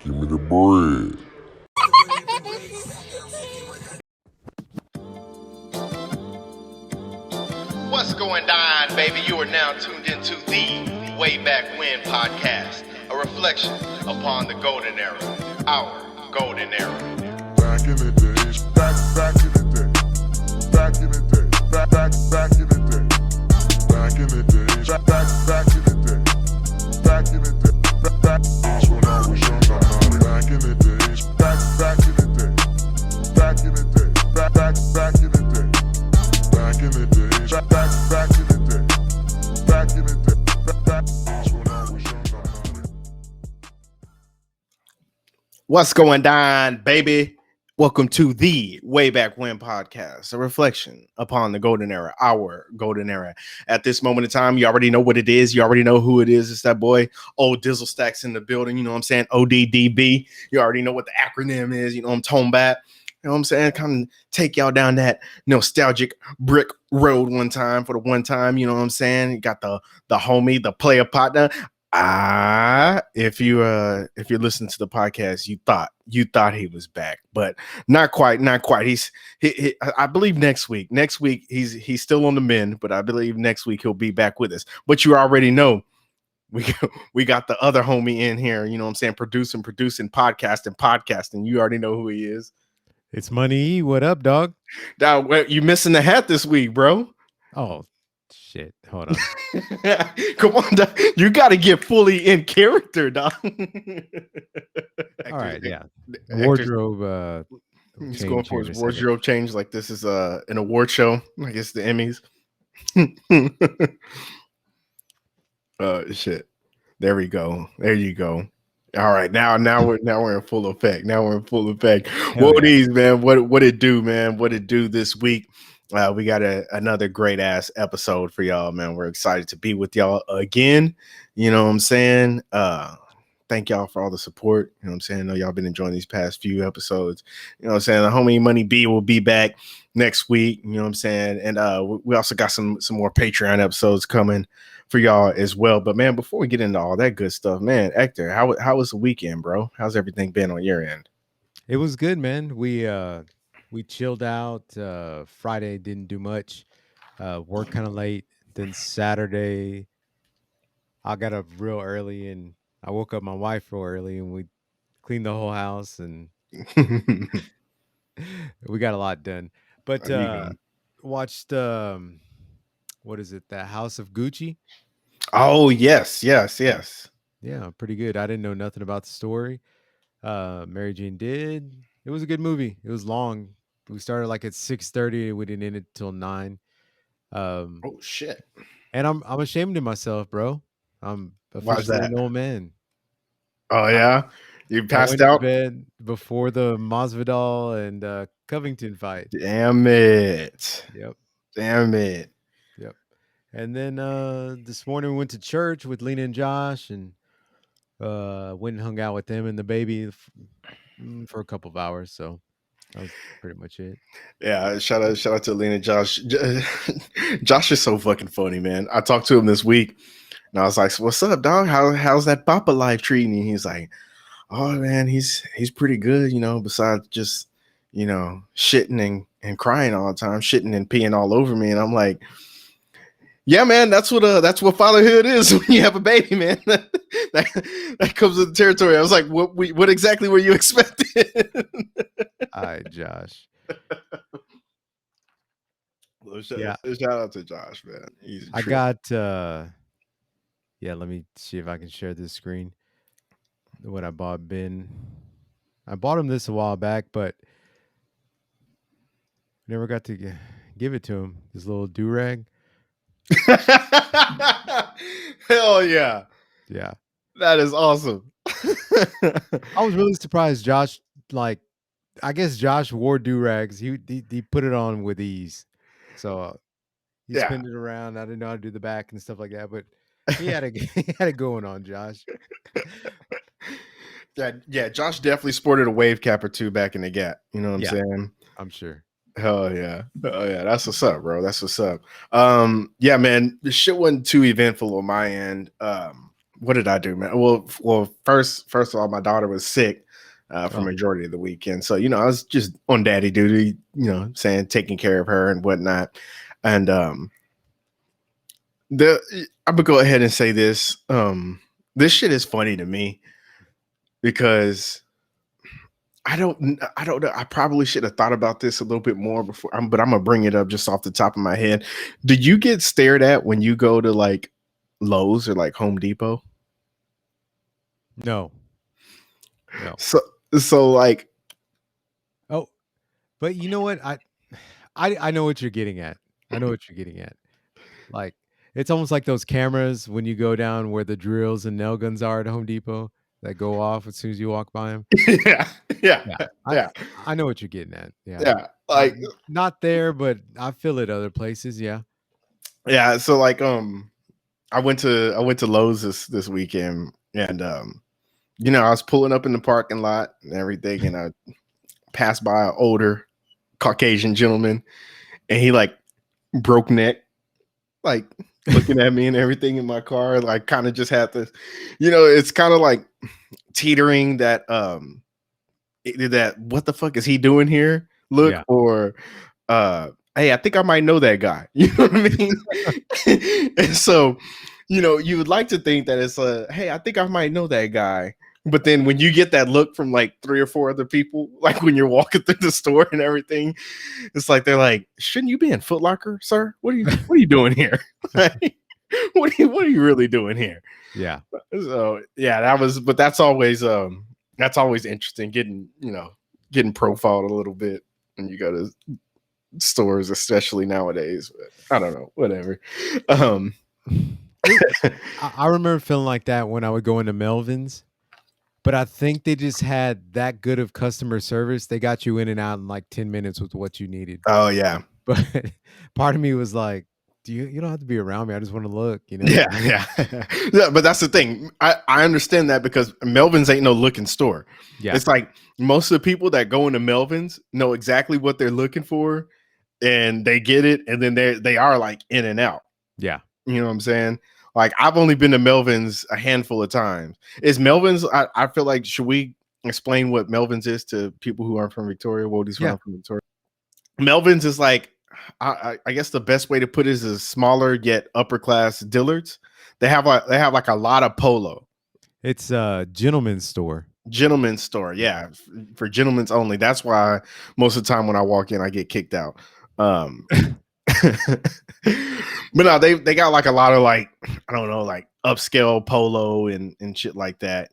Give me the bread. What's going on, baby? You are now tuned into the Way Back When podcast, a reflection upon the golden era, our golden era. Back in the days, back in the day, back in the day, back in the day, back in the days, back in the day, back in the day, that's when I was young, back in the days, back in the day, back in the day, back in the day, back in the days, back in the day, back in the day, that's when I was young. What's going on, baby? Welcome to the Way Back When podcast, a reflection upon the golden era, our golden era. At this moment in time, you already know what it is. You already know who it is. It's that boy, Old Dizzle Stacks in the building. You know what I'm saying? ODDB. You already know what the acronym is. You know I'm talking about. You know what I'm saying? Come take y'all down that nostalgic brick road one time for the one time. You know what I'm saying? You got the homie, the player partner. If you're listening to the podcast, you thought he was back, but not quite. He I believe next week he's still on the mend, but I believe next week he'll be back with us. But you already know we got the other homie in here, you know what I'm saying, producing, podcasting. You already know who he is. It's Money. What up, dog? Now, you missing the hat this week, bro. Oh, shit. Hold on. Come on, dog. You got to get fully in character, dog. All right, yeah. Wardrobe. He's going for his wardrobe change like this is an award show. I guess the Emmys. Shit. There we go. There you go. All right, now we're in full effect. What these, man? What it do, man? What it do this week? We got another great ass episode for y'all, man. We're excited to be with y'all again. You know what I'm saying? Thank y'all for all the support. You know what I'm saying? I know y'all been enjoying these past few episodes. You know what I'm saying? The homie Money B will be back next week. You know what I'm saying? And we also got some more Patreon episodes coming for y'all as well. But man, before we get into all that good stuff, man, Hector, how was the weekend, bro? How's everything been on your end? It was good, man. We chilled out. Friday didn't do much. Worked kind of late. Then Saturday, I got up real early and I woke up my wife real early and we cleaned the whole house and we got a lot done. But watched what is it? The House of Gucci. Oh, yes. Yeah, pretty good. I didn't know nothing about the story. Mary Jane did. It was a good movie. It was long. We started like at 6:30. We didn't end it till 9. Oh shit! And I'm ashamed of myself, bro. I'm officially an old man. Oh yeah, you passed I went out to bed before the Masvidal and Covington fight. Damn it! Yep. And then this morning we went to church with Lena and Josh and went and hung out with them and the baby for a couple of hours. So that was pretty much it. Yeah, shout out to Lena and Josh. Josh is so fucking funny, man. I talked to him this week and I was like, "What's up, dog? How's that Papa life treating you?" He's like, "Oh man, he's pretty good, you know, besides just, you know, shitting and crying all the time, shitting and peeing all over me." And I'm like, yeah, man, that's what fatherhood is when you have a baby, man. that comes with the territory. I was like, what exactly were you expecting? All right, Josh. Well, shout out to Josh, man. I got let me see if I can share this screen. What I bought Ben. I bought him this a while back, but never got to give it to him. This little do-rag. Hell yeah. Yeah. That is awesome. I was really surprised Josh, like, I guess Josh wore do-rags. He put it on with ease. So he spinned it around. I didn't know how to do the back and stuff like that, but he had it going on, Josh. Yeah, Josh definitely sported a wave cap or two back in the gap. You know what I'm saying? I'm sure. Hell yeah. That's what's up, bro. That's what's up. Yeah, man, the shit wasn't too eventful on my end. What did I do, man? Well, first of all, my daughter was sick for Oh, majority of the weekend, so I was just on daddy duty, saying taking care of her and whatnot. And I'm gonna go ahead and say this. This shit is funny to me because I don't know. I probably should have thought about this a little bit more before, but I'm gonna bring it up just off the top of my head. Did you get stared at when you go to like Lowe's or like Home Depot? no. So like, Oh, but you know what? I know what you're getting at. I know what you're getting at. Like, it's almost like those cameras when you go down where the drills and nail guns are at Home Depot that go off as soon as you walk by them. yeah, yeah, Yeah, yeah, I know what you're getting at. Yeah, yeah. Like, not there, but I feel it other places. Yeah, yeah. So like, I went to Lowe's this weekend, and I was pulling up in the parking lot and everything, and I passed by an older Caucasian gentleman, and he like broke neck, like looking at me and everything in my car, like kind of just had to, it's kind of like teetering that what the fuck is he doing here? Look, yeah, or hey, I think I might know that guy. You know what I mean? And so, you would like to think that it's hey, I think I might know that guy. But then when you get that look from like 3 or 4 other people, like when you're walking through the store and everything, it's like they're like, shouldn't you be in Foot Locker, sir? What are you doing here? Like, what are you really doing here? yeah. So yeah, that's always interesting getting profiled a little bit when you go to stores, especially nowadays. But I don't know, whatever. I remember feeling like that when I would go into Melvin's, but I think they just had that good of customer service. They got you in and out in like 10 minutes with what you needed. Oh yeah. But part of me was like, you don't have to be around me. I just want to look, Yeah, yeah. Yeah, but that's the thing. I understand that because Melvin's ain't no looking store. Yeah. It's like most of the people that go into Melvin's know exactly what they're looking for and they get it, and then they are like in and out. Yeah. You know what I'm saying? Like I've only been to Melvin's a handful of times. Is Melvin's I feel like, should we explain what Melvin's is to people who aren't from Victoria? Wodie's Yeah. from Victoria. Melvin's is like, I guess the best way to put it is a smaller yet upper class Dillard's. They have like a lot of polo. It's a gentleman's store. Gentleman's store, yeah, for gentlemen's only. That's why most of the time when I walk in, I get kicked out. But no, they got like a lot of like, I don't know, like upscale polo and shit like that,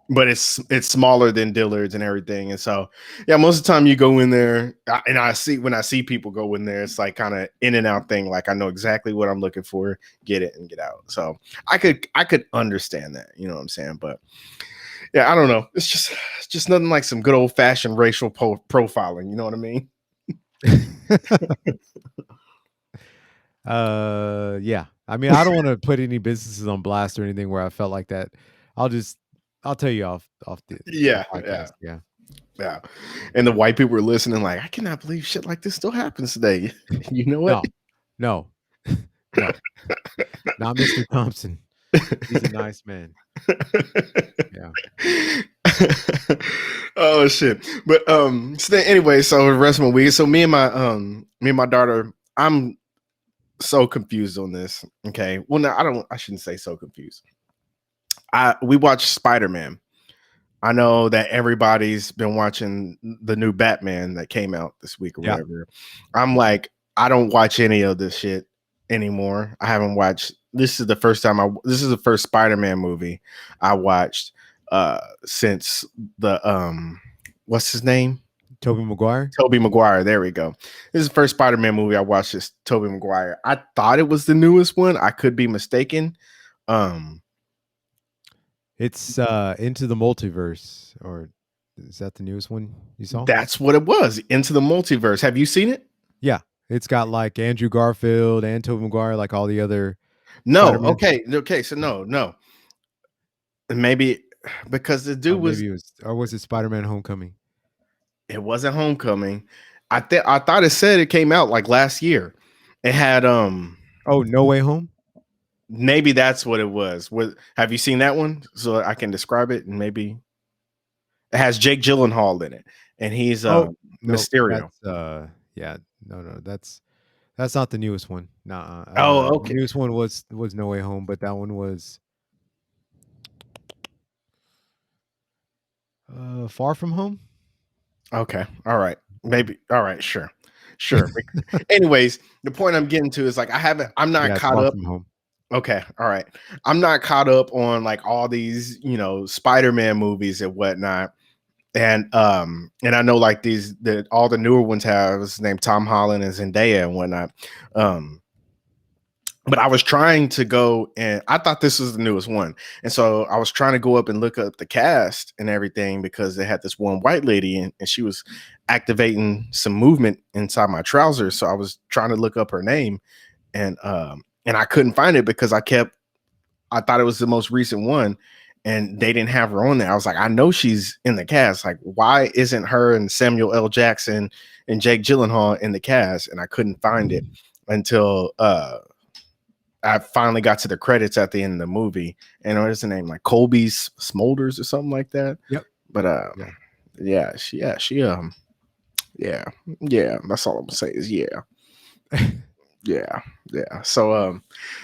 but it's smaller than Dillard's and everything. And so, yeah, most of the time you go in there, and when I see people go in there, it's like kind of in and out thing. Like I know exactly what I'm looking for, get it and get out. So I could understand that, you know what I'm saying? But yeah, I don't know. It's just nothing like some good old fashioned racial profiling. You know what I mean? Yeah. I mean, I don't want to put any businesses on blast or anything where I felt like that. I'll tell you off the Yeah, podcast. Yeah. yeah. And the white people were listening, like, I cannot believe shit like this still happens today. You know what? No. Not Mr. Thompson. He's a nice man. Yeah. Oh shit. But so then anyway, so the rest of my week. So me and my daughter, I'm so confused on this. Okay. Well, no, I shouldn't say so confused. We watched Spider-Man. I know that everybody's been watching the new Batman that came out this week or whatever. I'm like, I don't watch any of this shit anymore. I haven't watched. This is the first Spider-Man movie I watched since the what's his name? Tobey Maguire. Tobey Maguire. There we go. This is the first Spider-Man movie I watched. Is Tobey Maguire. I thought it was the newest one. I could be mistaken. It's Into the Multiverse, or is that the newest one you saw? That's what it was. Into the Multiverse. Have you seen it? Yeah. It's got like Andrew Garfield and Tobey Maguire, like all the other. No. Spider-Man. Okay. So no. Maybe because the dude was it Spider-Man Homecoming? It wasn't Homecoming. I thought it said it came out like last year. It had Oh, No Way Home? maybe that's what it was. Have you seen that one? So I can describe it, and maybe it has Jake Gyllenhaal in it, and he's Oh, no, Mysterio. that's yeah, no, that's not the newest one. Nah, Oh, the okay, newest one was No Way Home, but that one was Far From Home. okay, all right, maybe, all right, sure, sure. Anyways, the point I'm getting to is like I'm not Yeah, it's caught Far up. From Home. Okay, all right, I'm not caught up on like all these Spider-Man movies and whatnot. And I know like all the newer ones have his name Tom Holland and Zendaya and whatnot. Um, but I was trying to go and I thought this was the newest one. And so I was trying to go up and look up the cast and everything because they had this one white lady and she was activating some movement inside my trousers. So I was trying to look up her name and I couldn't find it because I thought it was the most recent one and they didn't have her on there. I was like, I know she's in the cast. Like, why isn't her and Samuel L. Jackson and Jake Gyllenhaal in the cast? And I couldn't find it until I finally got to the credits at the end of the movie. And what is the name? Like Colby Smulders or something like that. Yep. But Yeah. yeah, that's all I'm gonna say is yeah. Yeah. So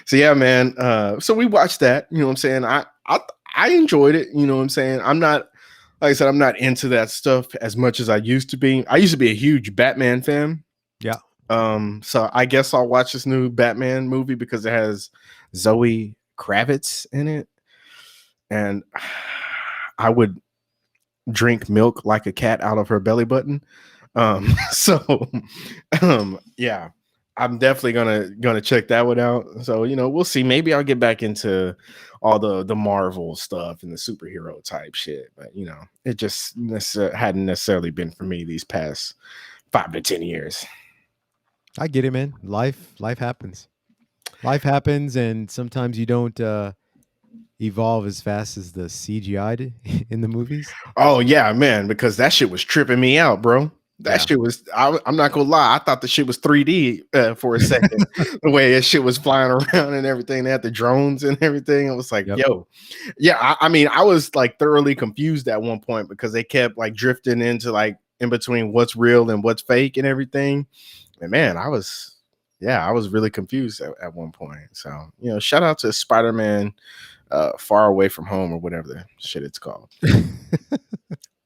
yeah, man. So we watched that, you know what I'm saying? I enjoyed it, you know what I'm saying? I'm not, like I said, I'm not into that stuff as much as I used to be. I used to be a huge Batman fan. Yeah. So I guess I'll watch this new Batman movie because it has Zoe Kravitz in it. And I would drink milk like a cat out of her belly button. So yeah, I'm definitely gonna check that one out. So we'll see. Maybe I'll get back into all the Marvel stuff and the superhero type shit. But it just hadn't necessarily been for me these past 5 to 10 years. I get it, man. Life happens. Life happens, and sometimes you don't evolve as fast as the CGI in the movies. Oh yeah, man, because that shit was tripping me out, bro. That Yeah. shit was. I'm not gonna lie. I thought the shit was 3D for a second. The way that shit was flying around and everything. They had the drones and everything. I was like, Yep. yo, yeah. I mean, I was like thoroughly confused at one point because they kept like drifting into like in between what's real and what's fake and everything. And man, I was really confused at one point. So shout out to Spider-Man Far Away From Home or whatever the shit it's called.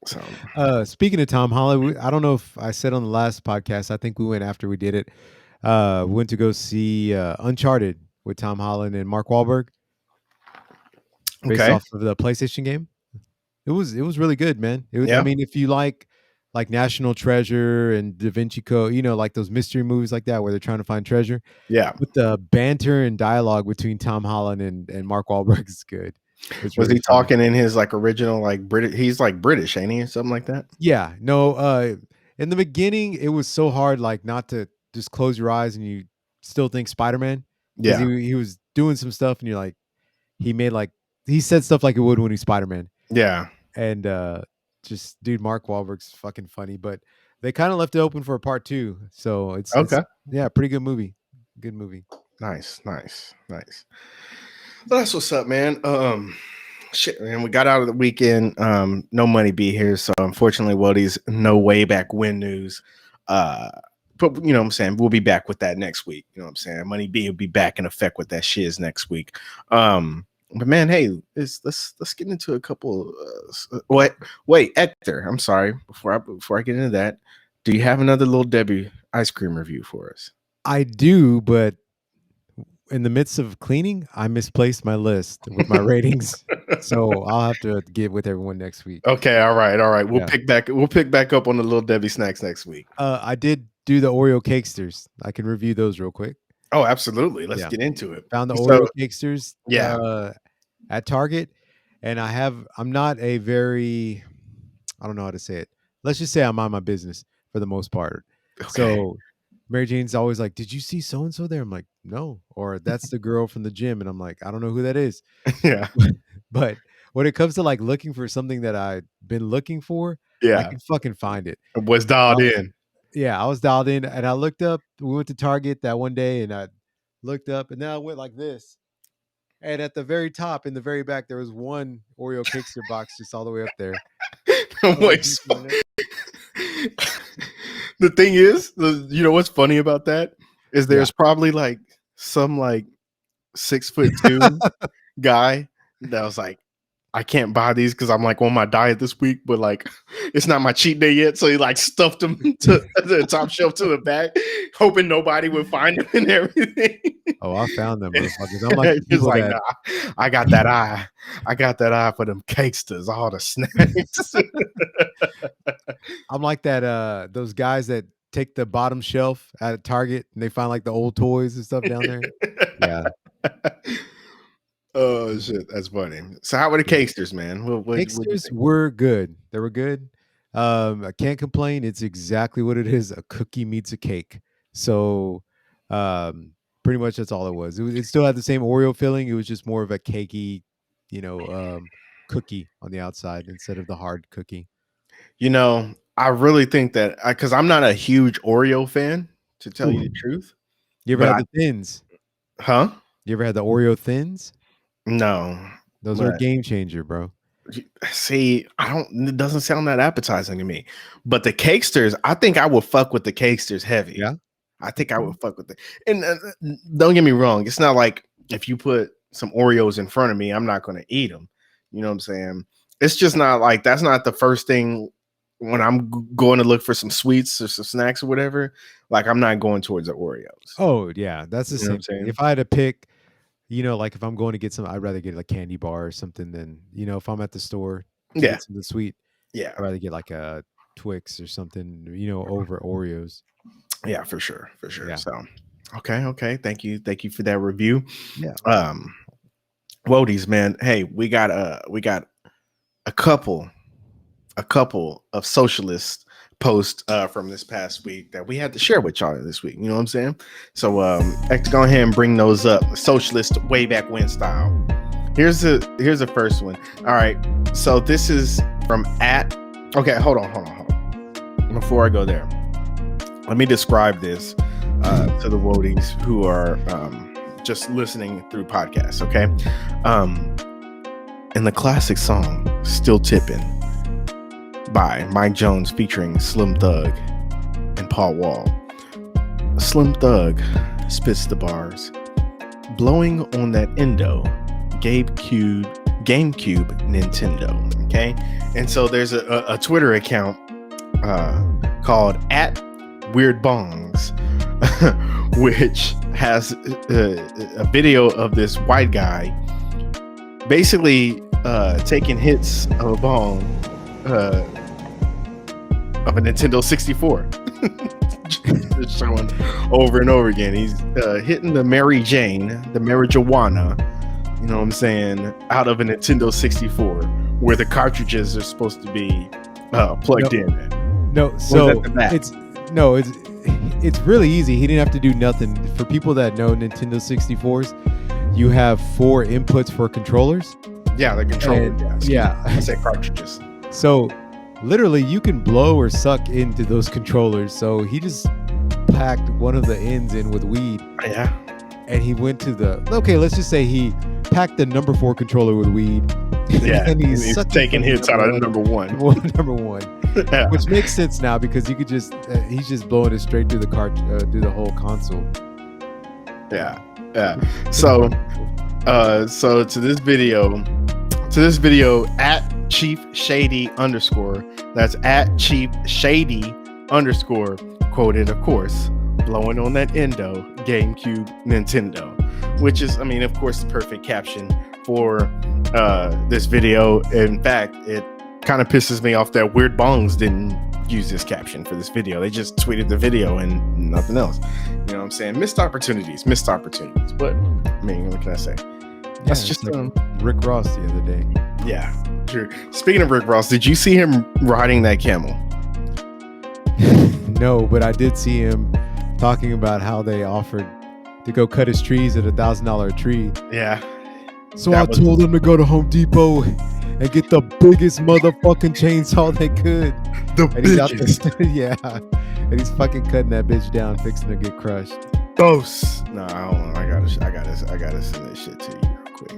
So Speaking of Tom Holland, I don't know if I said on the last podcast. I think we went after we did it. We went to go see Uncharted with Tom Holland and Mark Wahlberg, based okay, off of the PlayStation game. It was really good, man. I yeah, mean, if you like National Treasure and Da Vinci Code, like those mystery movies like that where they're trying to find treasure, yeah. with the banter and dialogue between Tom Holland and Mark Wahlberg is good. It's Was really he funny. talking in his like original like British? He's like British, ain't he? Something like that. Yeah, no, in the beginning, it was so hard, like, not to just close your eyes and you still think Spider-Man, because Yeah, he was doing some stuff and you're like, he made like he said stuff like it would when he's Spider-Man, yeah. and just dude, Mark Wahlberg's fucking funny, but they kind of left it open for a part two, so it's Okay, yeah, pretty good movie, good movie. nice. Well, that's what's up, man. Shit, man. We got out of the weekend. No Money be here, so unfortunately, Wodie's no way back when news. But you know what I'm saying, we'll be back with that next week. You know what I'm saying? Money B will be back in effect with that shiz next week. But man, hey, let's get into a couple. Wait, Hector. I'm sorry. Before I get into that, do you have another Little Debbie ice cream review for us? I do, but in the midst of cleaning, I misplaced my list with my ratings. So I'll have to get with everyone next week. Okay, all right. We'll Yeah. pick back up on the Little Debbie snacks next week. I did do the Oreo Cakesters. I can review those real quick. Oh, absolutely. Let's Yeah. get into it. Found the So, Oreo Cakesters yeah. at Target, and I'm not a very, I don't know how to say it. Let's just say I'm on my business for the most part. Okay. So Mary Jane's always like, "Did you see so and so there?" I'm like, "No," or "That's the girl from the gym," and I'm like, "I don't know who that is." Yeah. But when it comes to like looking for something that I've been looking for, I Yeah. can fucking find it. Was dialed in. Yeah, I was dialed in and I looked up. We went to Target that one day and I looked up and then I went like this. And at the very top, in the very back, there was one Oreo Cakester box just all the way up there. Wait, so the thing is, you know what's funny about that is there's probably like some like 6'2" guy that was like, I can't buy these because I'm like on my diet this week, but like it's not my cheat day yet. So he like stuffed them to the top shelf to the back, hoping nobody would find them and everything. Oh, I found them, motherfuckers. I'm like, he's like, nah, I got that eye. I got that eye for them cakesters, all the snacks. I'm like that. Those guys that take the bottom shelf at Target and they find like the old toys and stuff down there. Yeah. Oh shit, that's funny. So how were the cakesters, man? Cakesters were good. They were good. I can't complain. It's exactly what it is. A cookie meets a cake. So pretty much that's all it was. It still had the same Oreo filling. It was just more of a cakey, cookie on the outside instead of the hard cookie. You know, I really think that because I'm not a huge Oreo fan, to tell you the truth. You ever had the thins? Huh? You ever had the Oreo thins? No. Those are a game changer, bro. See, it doesn't sound that appetizing to me. But the cakesters, I think I would fuck with the cakesters heavy. Yeah. I think I would fuck with it. And don't get me wrong, it's not like if you put some Oreos in front of me, I'm not going to eat them. You know what I'm saying? It's just not like that's not the first thing when I'm going to look for some sweets or some snacks or whatever. Like I'm not going towards the Oreos. Oh yeah, that's the same thing. If I had to pick, like if I'm going to get some, I'd rather get a candy bar or something than, if I'm at the store to get something sweet. Yeah. I'd rather get like a Twix or something, over Oreos. Yeah, for sure. For sure. Yeah. So, okay. Thank you for that review. Yeah. Woadies, man. Hey, we got a couple of socialist posts from this past week that we had to share with y'all this week. You know what I'm saying? So let's go ahead and bring those up. Socialist way back when style. Here's the first one. All right. So this is from okay, hold on. Before I go there, let me describe this to the Woadies who are just listening through podcasts, okay? In the classic song Still Tippin' by Mike Jones featuring Slim Thug and Paul Wall, Slim Thug spits the bars, blowing on that endo, GameCube Nintendo, okay? And so there's a Twitter account called @WeirdBongs, which has a video of this white guy basically taking hits of a bong of a Nintendo 64. Just showing over and over again. He's hitting the Mary Jane, the marijuana, you know what I'm saying, out of a Nintendo 64 where the cartridges are supposed to be plugged in. No, so it's really easy. He didn't have to do nothing. For people that know Nintendo 64s, you have 4 inputs for controllers. Yeah, the controller. I say cartridges. So literally you can blow or suck into those controllers. So he just packed one of the ends in with weed. Yeah. And he went to let's just say he packed the number 4 controller with weed. Yeah. And he's taking hits out of number one. Number one. Yeah. Which makes sense now because you could just he's just blowing it straight through the through the whole console. Yeah. So to this video @ChiefShady_, that's @ChiefShady_, quoted, of course, blowing on that endo, GameCube Nintendo, which is, of course, the perfect caption for this video. In fact, it kind of pisses me off that Weird Bongs didn't use this caption for this video. They just tweeted the video and nothing else. You know what I'm saying? Missed opportunities. But what can I say? That's just like Rick Ross the other day. Yeah, true. Speaking of Rick Ross, did you see him riding that camel? No, but I did see him talking about how they offered to go cut his trees at $1,000 a tree. Yeah. So I told him to go to Home Depot and get the biggest motherfucking chainsaw they could. Yeah. And he's fucking cutting that bitch down, fixing to get crushed. Dose. No, hold on. I gotta send this shit to you real quick.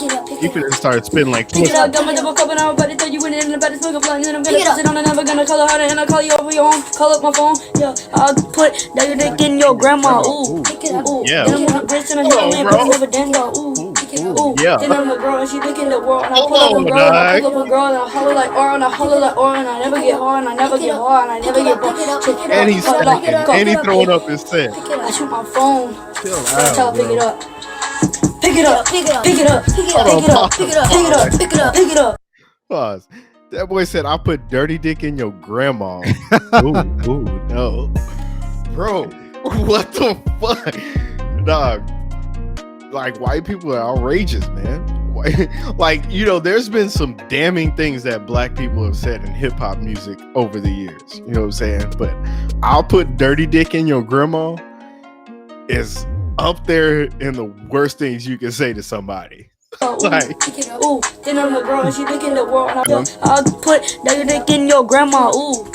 He finna start spitting like Pick it pussy. up, got my double cup and I'm about to throw you in it and about to smoke a blunt and I'm gonna pass it on and never gonna call it harder and I'll call you over your home. Call up my phone, yeah. I'll put that dick in your grandma, ooh. Ooh. Yeah. Then I'm on the bridge and I hit a lamp, but I never dance, ooh. Ooh. Yeah. Then I'm a girl and she thinking the world and I pull Hold up a on, girl and I dog. pull up a girl and I holler like or and I holler like or and I never get hard and I never get hard and I never get bored. And he's smoking. And he throwing up his set. I shoot my phone. Chill Tell out, her pick it bro. up. Pick it up, pick it up, pick it up, pick it up, Hold pick it on, up, pick it up, pick it up, pick it up, pick it up. Pause. That boy said, "I'll put dirty dick in your grandma." Ooh, no, bro. What the fuck, dog? Like, white people are outrageous, man. Like, you know, there's been some damning things that black people have said in hip hop music over the years. You know what I'm saying? But "I'll put dirty dick in your grandma" is up there in the worst things you can say to somebody. Like, Ooh, then I'm a girl and she thinking the world and I'll put that dick in your grandma, ooh. Ooh,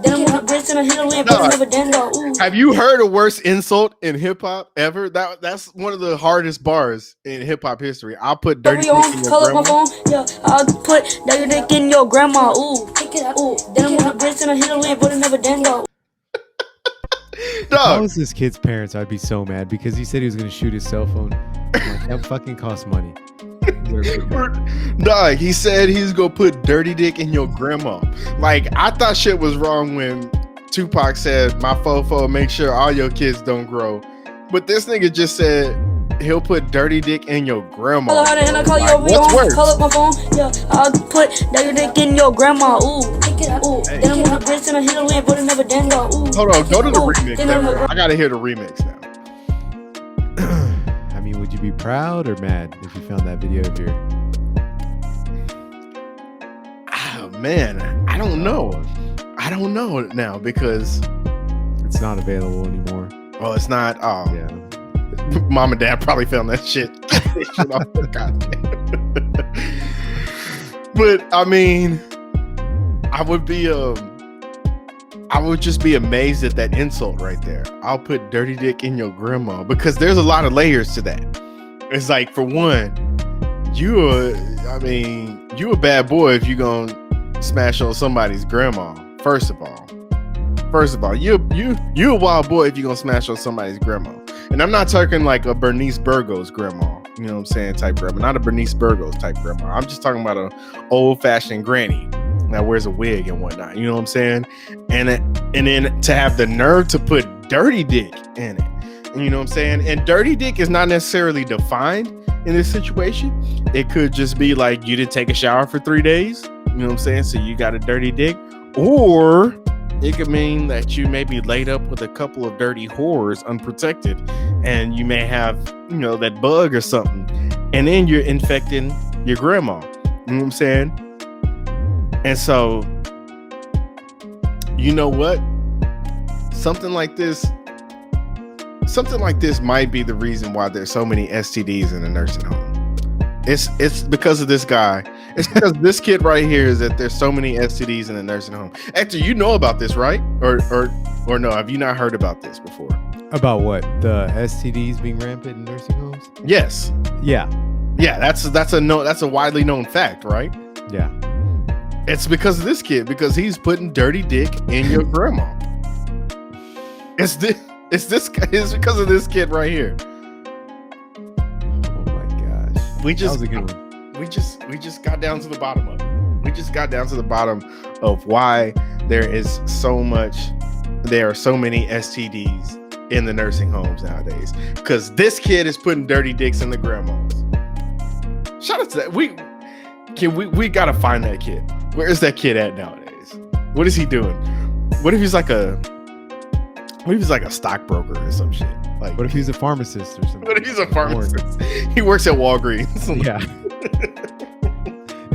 then I'm on the bridge and I hit a lamp, but I never dance, ooh. have you heard a worse insult in hip hop ever? That's one of the hardest bars in hip hop history. "I'll put dirty dick in your Call up my grandma." phone, yeah. I'll put that dick in your grandma, ooh. Ooh, then I'm on the bridge and I hit a lamp, but I never dance, ooh. If I Dog, was this kid's parents, I'd be so mad because he said he was going to shoot his cell phone. I'm like, that fucking costs money. dog, he said he's gonna put dirty dick in your grandma. Like, I thought shit was wrong when Tupac said, "My fofo, make sure all your kids don't grow." But this nigga just said he'll put dirty dick in your grandma. Call her and I call you Like, over your what's home. worse? Call up my phone, yeah. I'll put that dick in your grandma, ooh. Ooh, then I'm on the bridge and I hit a lamp, but I never dance, ooh. Hold on, go to the remix. Then I'm a I gotta hear the remix now. I mean, would you be proud or mad if you found that video of your... Oh, man, I don't know. I don't know now because, It's not available anymore. well, it's not. Oh, Yeah. Mom and dad probably found that shit. But I mean, I would just be amazed at that insult right there. "I'll put dirty dick in your grandma," because there's a lot of layers to that. It's like, for one, you a bad boy if you gonna smash on somebody's grandma. First of all, you a wild boy if you gonna smash on somebody's grandma. And I'm not talking like a Bernice Burgos grandma, you know what I'm saying, type grandma, not a Bernice Burgos type grandma. I'm just talking about an old-fashioned granny that wears a wig and whatnot, you know what I'm saying? And then to have the nerve to put dirty dick in it, you know what I'm saying? And dirty dick is not necessarily defined in this situation. It could just be like you didn't take a shower for 3 days, you know what I'm saying? So you got a dirty dick. Or it could mean that you may be laid up with a couple of dirty whores unprotected, and you may have, you know, that bug or something, and then you're infecting your grandma. You know what I'm saying? And so, you know what? Something like this might be the reason why there's so many STDs in the nursing home. It's because of this guy. It's because this kid right here is that there's so many STDs in the nursing home. Hector, you know about this, right? Or no? Have you not heard about this before? About what? The STDs being rampant in nursing homes? Yes. Yeah. Yeah, that's a widely known fact, right? Yeah. It's because of this kid, because he's putting dirty dick in your grandma. It's because of this kid right here. Oh my gosh. We That just was a good one. we just got down to the bottom of it. We just got down to the bottom of why there are so many STDs in the nursing homes nowadays. Because this kid is putting dirty dicks in the grandmas. Shout out to that. We gotta find that kid. Where is that kid at nowadays? What is he doing? What if he's like a stockbroker or some shit? Like, What if he's a pharmacist or something? what if he's a pharmacist? He works at Walgreens. Yeah.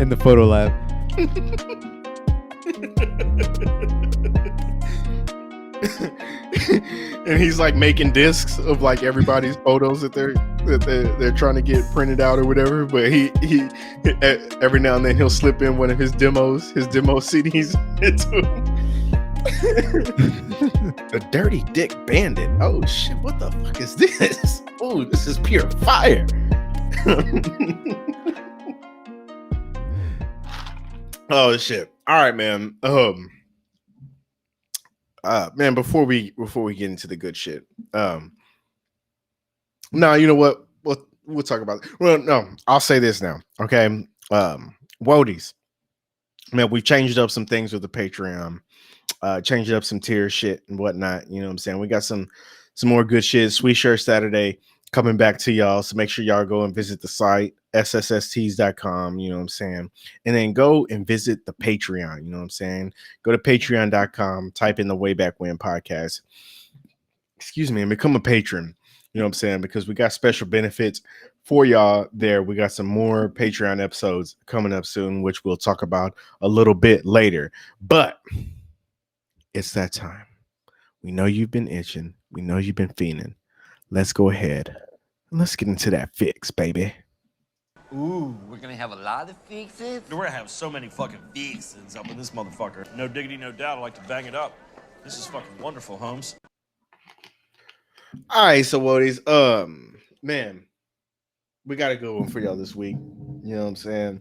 In the photo lab. And he's like making discs of like everybody's photos that they're trying to get printed out or whatever. But he every now and then he'll slip in one of his demo CDs into him. The Dirty Dick Bandit. Oh shit! What the fuck is this? Oh, this is pure fire. Oh shit. All right, man. Man, before we get into the good shit, no, you know what? We'll talk about it. Well, no, I'll say this now. Okay. Wodies. Man, we've changed up some things with the Patreon, changed up some tier shit and whatnot. You know what I'm saying? We got some more good shit. Sweet Shirt Saturday coming back to y'all. So make sure y'all go and visit the site, ssstees.com. You know what I'm saying? And then go and visit the Patreon. You know what I'm saying? Go to patreon.com, type in the Way Back When podcast. Excuse me, and become a patron. You know what I'm saying? Because we got special benefits for y'all there. We got some more Patreon episodes coming up soon, which we'll talk about a little bit later. But it's that time. We know you've been itching. We know you've been fiending. Let's go ahead and let's get into that fix, baby. Ooh, we're gonna have a lot of fixes? We're gonna have so many fucking fixes up in this motherfucker. No diggity, no doubt. I like to bang it up. This is fucking wonderful, Holmes. All right, so Wodies, man, we got a good one for y'all this week. You know what I'm saying?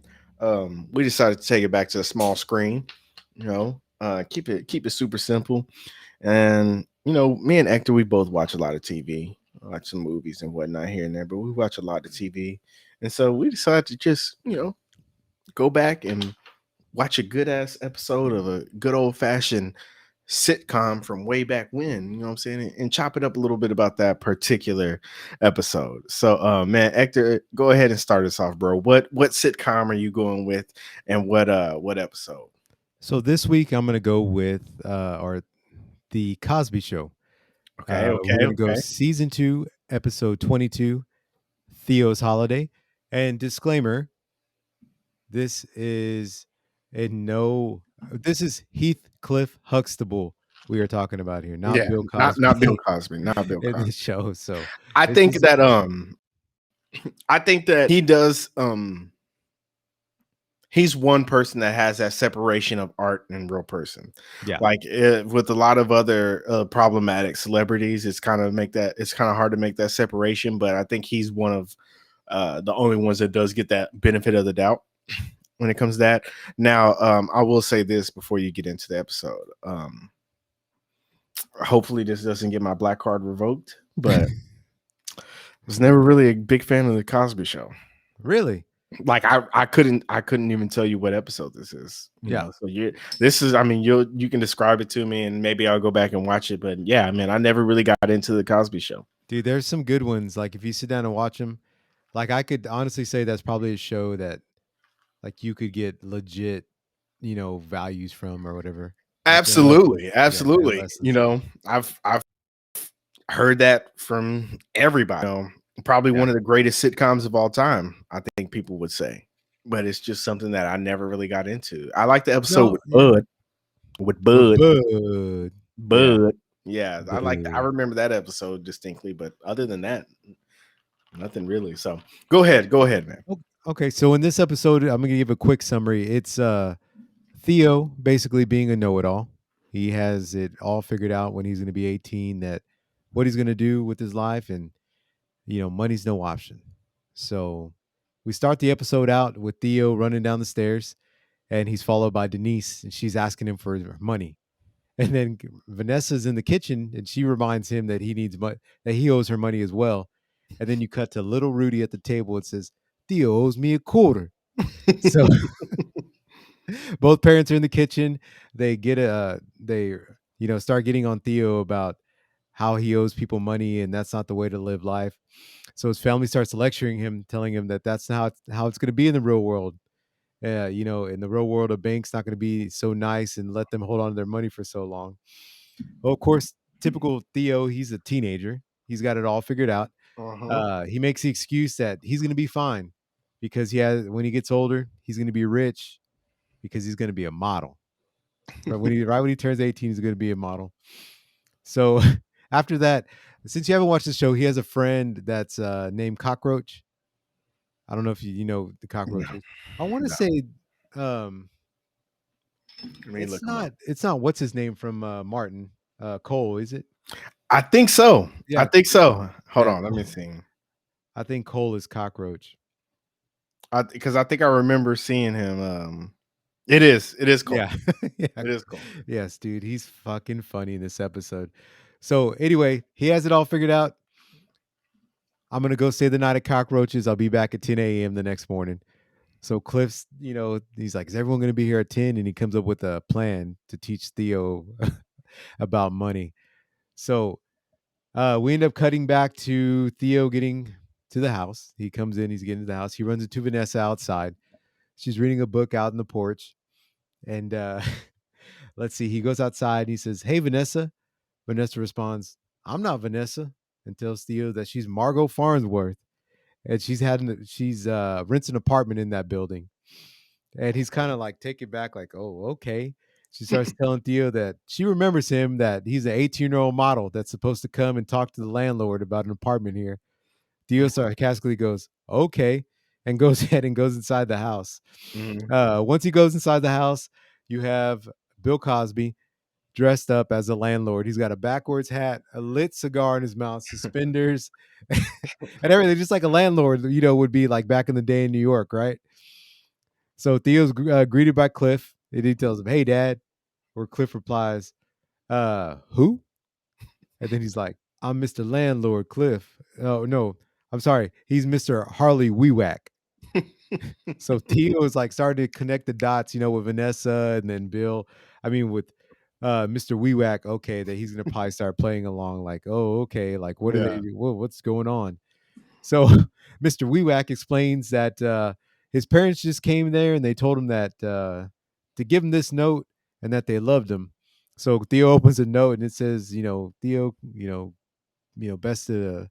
We decided to take it back to a small screen. You know, keep it super simple. And you know, me and Hector, we both watch a lot of TV, watch some movies and whatnot here and there, but we watch a lot of TV. And so we decided to just, you know, go back and watch a good ass episode of a good old fashioned sitcom from way back when, you know what I'm saying, and chop it up a little bit about that particular episode. So man, Hector, go ahead and start us off, bro. What sitcom are you going with, and what episode? So this week I'm gonna go with the Cosby Show. Okay, We're gonna go season 2, episode 22, Theo's Holiday. And disclaimer: this is Heathcliff Huxtable we are talking about here, not Bill Cosby. Not Bill Cosby, not Bill in Cosby. the show. So I think that he does he's one person that has that separation of art and real person. Yeah. Like with a lot of other problematic celebrities, it's kind of hard to make that separation, but I think he's one of the only ones that does get that benefit of the doubt when it comes to that. Now, I will say this before you get into the episode. Hopefully this doesn't get my black card revoked, but I was never really a big fan of the Cosby Show. Really? Like I couldn't even tell you what episode this is. You know? So you can describe it to me and maybe I'll go back and watch it. But yeah, man, I never really got into the Cosby Show. Dude, there's some good ones. Like if you sit down and watch them, like I could honestly say that's probably a show that like you could get legit, you know, values from or whatever. Absolutely. You know, I've heard that from everybody. You know, probably one of the greatest sitcoms of all time, I think people would say. But it's just something that I never really got into. I like the episode with Bud. Bud. Yeah, I remember that episode distinctly, but other than that, nothing really. So go ahead, man. Okay, so in this episode, I'm gonna give a quick summary. It's Theo basically being a know-it-all. He has it all figured out when he's going to be 18 that what he's going to do with his life, and you know, money's no option. So we start the episode out with Theo running down the stairs, and he's followed by Denise, and she's asking him for money. And then Vanessa's in the kitchen, and she reminds him that that he owes her money as well. And then you cut to little Rudy at the table. It says, Theo owes me $0.25. So both parents are in the kitchen. They get start getting on Theo about how he owes people money and that's not the way to live life. So his family starts lecturing him, telling him that that's how it's going to be in the real world. You know, in the real world, a bank's not going to be so nice and let them hold on to their money for so long. Well, of course, typical Theo, he's a teenager. He's got it all figured out. He makes the excuse that he's going to be fine because when he gets older, he's going to be rich because he's going to be a model. Right when he turns 18, he's going to be a model. So after that, since you haven't watched the show, he has a friend that's named Cockroach. I don't know if you know the cockroaches. No. I want to say it's not what's his name from Martin Cole, is it? I think so. Yeah. I think so. Hold on, let me see. I think Cole is Cockroach. Because I think I remember seeing him. It is Cole. Yeah. Yeah. It is Cole. Yes, dude. He's fucking funny in this episode. So anyway, he has it all figured out. I'm gonna go stay the night at Cockroaches. I'll be back at 10 a.m. the next morning. So Cliff's, he's like, is everyone gonna be here at 10? And he comes up with a plan to teach Theo about money. So we end up cutting back to Theo getting to the house. He comes in, he's getting to the house. He runs into Vanessa outside. She's reading a book out in the porch. And let's see, he goes outside and he says, "Hey, Vanessa." Vanessa responds, "I'm not Vanessa," and tells Theo that she's Margot Farnsworth. And she's rents an apartment in that building. And he's kind of like taken back, like, "Oh, okay." She starts telling Theo that she remembers him, that he's an 18-year-old model that's supposed to come and talk to the landlord about an apartment here. Theo sarcastically goes, "Okay," and goes ahead and goes inside the house. Once he goes inside the house, you have Bill Cosby dressed up as a landlord. He's got a backwards hat, a lit cigar in his mouth, suspenders, and everything, just like a landlord, would be like back in the day in New York, right? So Theo's greeted by Cliff, and he tells him, "Hey, Dad," where Cliff replies, "Who?" And then he's like, "I'm Mr. Landlord Cliff. Oh, no, I'm sorry. He's Mr. Harley Weewack." So Theo is like starting to connect the dots, with Vanessa and then Bill. I mean, with Mr. Weewack, okay, that he's gonna probably start playing along, like, oh, okay, like what are Yeah. they what's going on? So Mr. Weewack explains that his parents just came there and they told him that to give him this note and that they loved him. So Theo opens a note and it says, Theo, best of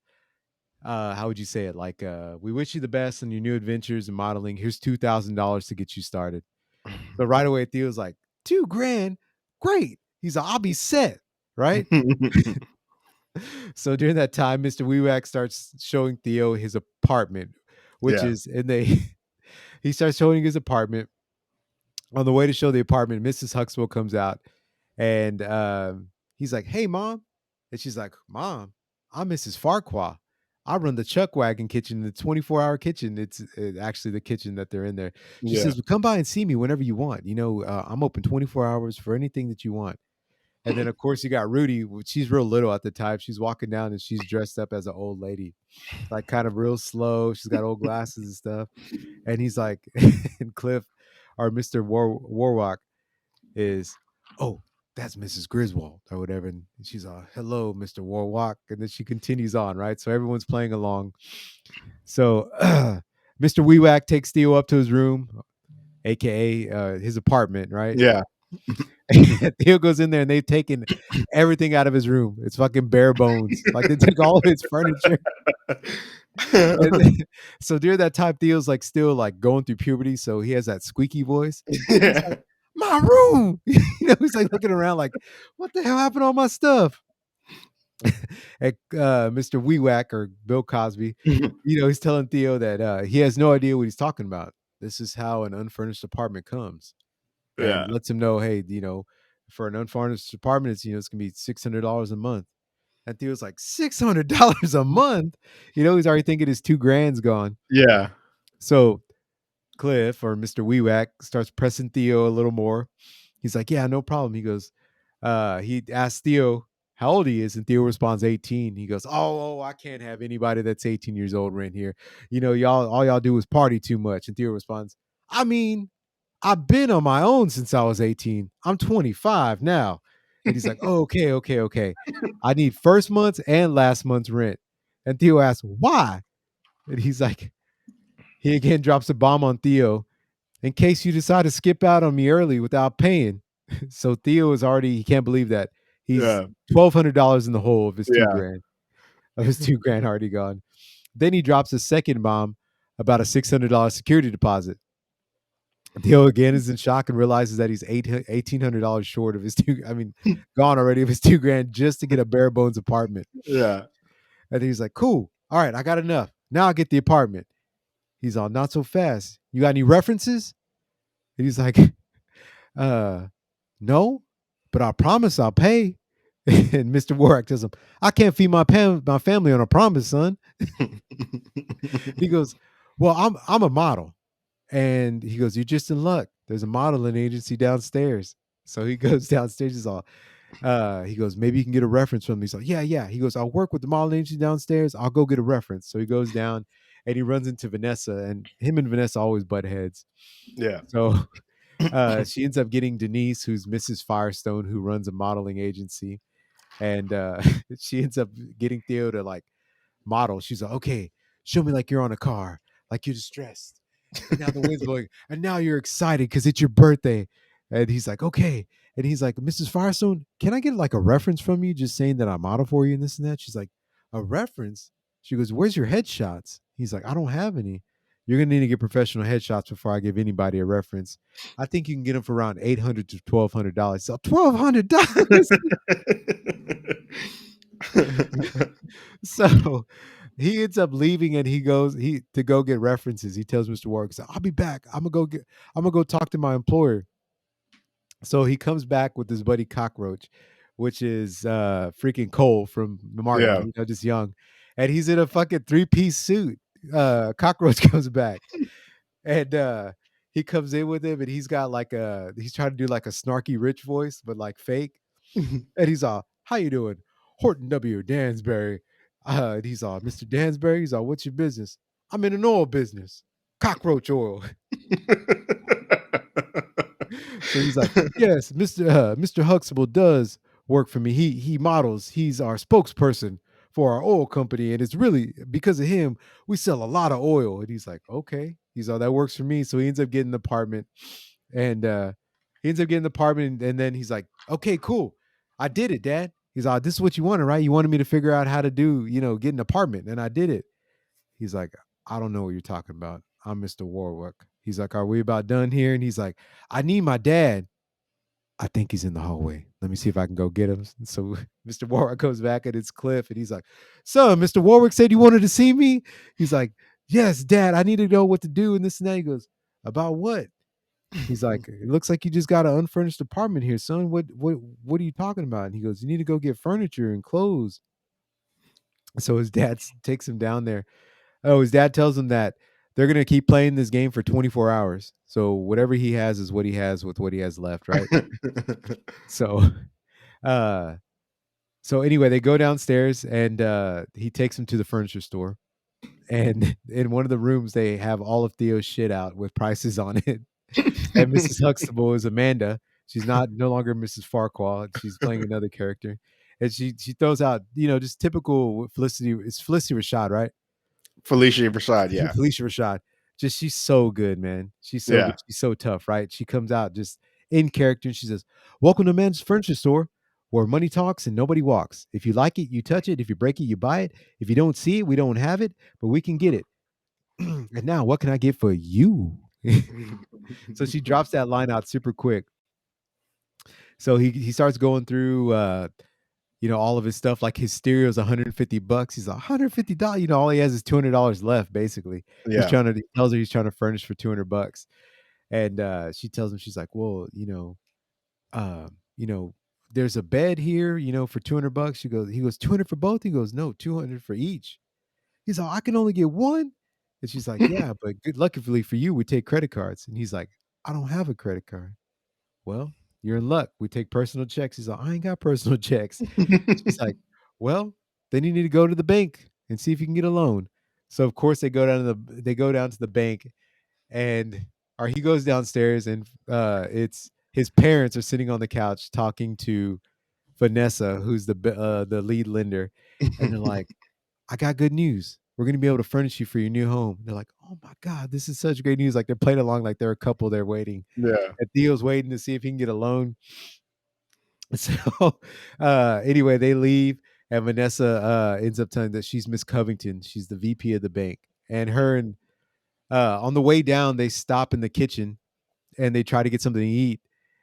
how would you say it? Like, we wish you the best in your new adventures in modeling. Here's $2,000 to get you started. So right away, Theo's like, $2,000, great. He's like, I'll be set, right? So during that time, Mr. Weewack starts showing Theo his apartment, which Yeah. is, and he starts showing his apartment. On the way to show the apartment, Mrs. Huxtable comes out, and he's like, "Hey, Mom," and she's like, "Mom, I'm Mrs. Farquhar. I run the Chuck Wagon kitchen, the 24-hour kitchen. It's actually the kitchen that they're in there." She Yeah. says, "Well, come by and see me whenever you want. I'm open 24 hours for anything that you want." And then, of course, you got Rudy. She's real little at the time. She's walking down and she's dressed up as an old lady, like kind of real slow. She's got old glasses and stuff. And he's like, and Cliff, or Mr. Warlock, is, "Oh, that's Mrs. Griswold," or whatever. And she's like, "Hello, Mr. Warlock." And then she continues on, right? So everyone's playing along. So Mr. Weewack takes Theo up to his room, aka his apartment, right? Yeah. Theo goes in there and they've taken everything out of his room. It's fucking bare bones. Like they took all of his furniture. So during that time, Theo's like still like going through puberty, so he has that squeaky voice. He's like, "My room," he's like looking around like, "What the hell happened to all my stuff?" And Mr. Weewack, or Bill Cosby, he's telling Theo that he has no idea what he's talking about. This is how an unfurnished apartment comes, and Yeah. lets him know, hey, for an unfurnished apartment, it's gonna be $600 a month. And Theo's like, $600 a month? He's already thinking his $2,000's gone. Yeah. So Cliff, or Mr. Weewack, starts pressing Theo a little more. He's like, "Yeah, no problem." He goes, he asks Theo how old he is, and Theo responds 18. He goes, oh, I can't have anybody that's 18 years old rent here. All y'all do is party too much. And Theo responds, "I mean, I've been on my own since I was 18. I'm 25 now." And he's like, "Oh, okay. I need first month's and last month's rent." And Theo asks, "Why?" And he's like, he again drops a bomb on Theo, "In case you decide to skip out on me early without paying." So Theo he can't believe that he's Yeah. $1,200 in the hole of his Yeah. $2,000. Of his $2,000 already gone. Then he drops a second bomb about a $600 security deposit. Theo again is in shock and realizes that he's $1,800 short of his gone already, of his $2,000 just to get a bare bones apartment. Yeah. And he's like, "Cool. All right, I got enough. Now I'll get the apartment." He's all, "Not so fast. You got any references?" And he's like, "No, but I promise I'll pay." And Mr. Warwick tells him, I can't feed my family on a promise, son. He goes, well, I'm a model. And he goes, you're just in luck. There's a modeling agency downstairs. So he goes downstairs. He's all, he goes, maybe you can get a reference from me. He's like, yeah. He goes, I'll work with the modeling agency downstairs. I'll go get a reference. So he goes down and he runs into Vanessa, and him and Vanessa always butt heads. Yeah. So she ends up getting Denise, who's Mrs. Firestone, who runs a modeling agency. And she ends up getting Theo to like model. She's like, okay, show me like you're on a car, like you're distressed. And now the wind's blowing, and now you're excited because it's your birthday. And he's like, okay. And he's like, Mrs. Firestone, can I get like a reference from you just saying that I model for you and this and that? She's like, a reference? She goes, where's your headshots? He's like, I don't have any. You're going to need to get professional headshots before I give anybody a reference. I think you can get them for around $800 to $1,200. So $1,200. So he ends up leaving, and he goes to go get references. He tells Mr. Warwick, I'll be back. I'm gonna go talk to my employer. So he comes back with his buddy Cockroach, which is freaking Cole from Martin, just young. And he's in a fucking 3-piece suit. Cockroach comes back. And he comes in with him, and he's got like he's trying to do like a snarky rich voice, but like fake. And he's all, how you doing? Horton W. Dansbury. And he's all, Mr. Dansbury. He's all, what's your business? I'm in an oil business. Cockroach oil. So he's like, yes, Mr. Huxtable does work for me. He models. He's our spokesperson for our oil company. And it's really because of him, we sell a lot of oil. And he's like, okay. He's all, that works for me. So he ends up getting an apartment. And and then he's like, okay, cool. I did it, Dad. He's like, this is what you wanted, right? You wanted me to figure out how to do, get an apartment. And I did it. He's like, I don't know what you're talking about. I'm Mr. Warwick. He's like, are we about done here? And he's like, I need my dad. I think he's in the hallway. Let me see if I can go get him. So Mr. Warwick comes back, and it's Cliff. And he's like, son, Mr. Warwick said you wanted to see me. He's like, yes, Dad, I need to know what to do. And this and that. He goes, about what? He's like, it looks like you just got an unfurnished apartment here, son. What are you talking about? And he goes, you need to go get furniture and clothes. So his dad takes him down there. Oh, his dad tells him that they're going to keep playing this game for 24 hours. So whatever he has is what he has with what he has left, right? So anyway, they go downstairs, and he takes him to the furniture store. And in one of the rooms, they have all of Theo's shit out with prices on it. And Mrs. Huxtable is Amanda. She's no longer Mrs. Farquhar. She's playing another character. And she throws out, just typical Felicity. It's Felicity Rashad, right? Felicia Rashad, yeah. Felicia Rashad. Just, she's so good, man. She's so good. She's so tough, right? She comes out just in character, and she says, welcome to Man's Furniture Store, where money talks and nobody walks. If you like it, you touch it. If you break it, you buy it. If you don't see it, we don't have it, but we can get it. And now, what can I get for you? So she drops that line out super quick. So he starts going through all of his stuff. Like his stereo is $150. He's like, $150. All he has is $200 left, basically. Yeah. He tells her he's trying to furnish for $200. And she tells him, she's like, well, there's a bed here, for $200. He goes, 200 for both? He goes, no, 200 for each. He's like, I can only get one. And she's like, yeah, but luckily for you, we take credit cards. And he's like, I don't have a credit card. Well, you're in luck. We take personal checks. He's like, I ain't got personal checks. She's like, well, then you need to go to the bank and see if you can get a loan. So of course they go down to the bank, and he goes downstairs, and it's his parents are sitting on the couch talking to Vanessa, who's the lead lender, and they're like, I got good news. We're going to be able to furnish you for your new home. They're like, oh my God, this is such great news. Like they're playing along like they're a couple there waiting. Yeah. And Theo's waiting to see if he can get a loan. So anyway, they leave, and Vanessa ends up telling that she's Miss Covington. She's the VP of the bank. And on the way down, they stop in the kitchen, and they try to get something to eat.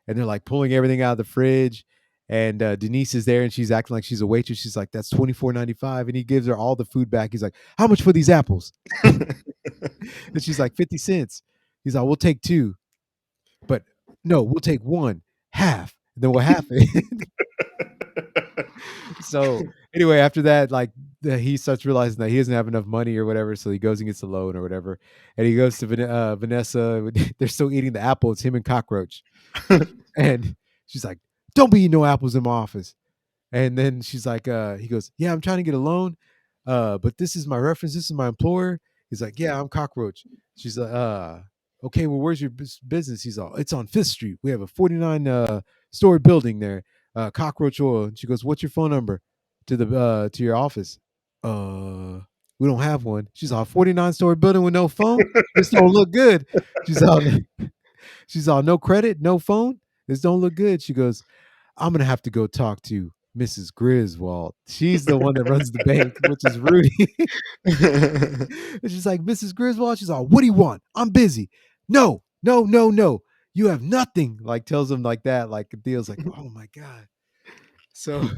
And they're like pulling everything out of the fridge. And Denise is there, and she's acting like she's a waitress. She's like, that's $24.95. And he gives her all the food back. He's like, how much for these apples? And she's like, 50 cents. He's like, we'll take 2. But no, we'll take 1, half. And then we'll half it. So anyway, after that, like he starts realizing that he doesn't have enough money or whatever, so he goes and gets a loan or whatever, and he goes to Vanessa. They're still eating the apple. It's him and Cockroach, and she's like, "Don't be eating no apples in my office." And then she's like, he goes, "Yeah, I'm trying to get a loan, but this is my reference. This is my employer." He's like, "Yeah, I'm Cockroach." She's like, "Okay, well, where's your business?" He's all, "It's on Fifth Street. We have a 49 story building there, Cockroach Oil." And she goes, "What's your phone number to your office?" We don't have one. She's all, 49-story building with no phone. This don't look good. She's all, she's all, no credit, no phone. This don't look good. She goes, "I'm gonna have to go talk to Mrs. Griswold. She's the one that runs the bank," which is Rudy. And she's like, "Mrs. Griswold." She's all, "What do you want? I'm busy." "No, no, no, no. You have nothing." Like tells him like that. Like Theo's like, "Oh my God." So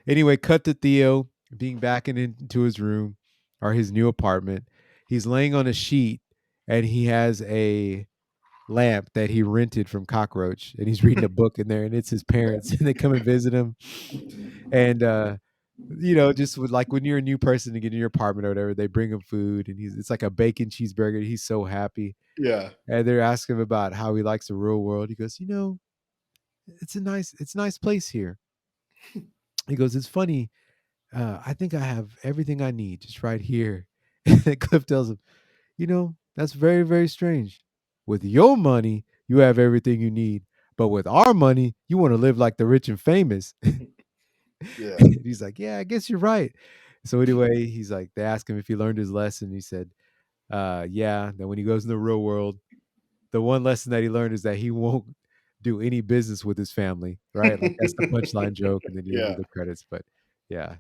anyway, cut to Theo being back into his room or his new apartment. He's laying on a sheet and he has a lamp that he rented from Cockroach, and he's reading a book in there, and it's his parents, and they come and visit him. And just with, like, when you're a new person to get in your apartment or whatever, they bring him food, and it's like a bacon cheeseburger. He's so happy. Yeah. And they're asking him about how he likes the real world. He goes, it's a nice place here. He goes, "It's funny. I think I have everything I need just right here." And then Cliff tells him, "That's very, very strange. With your money, you have everything you need. But with our money, you want to live like the rich and famous." Yeah. And he's like, "Yeah, I guess you're right." So anyway, he's like, they ask him if he learned his lesson. He said, yeah, that when he goes in the real world, the one lesson that he learned is that he won't do any business with his family, right? Like that's the punchline joke, and then you do Yeah. the credits. But yeah,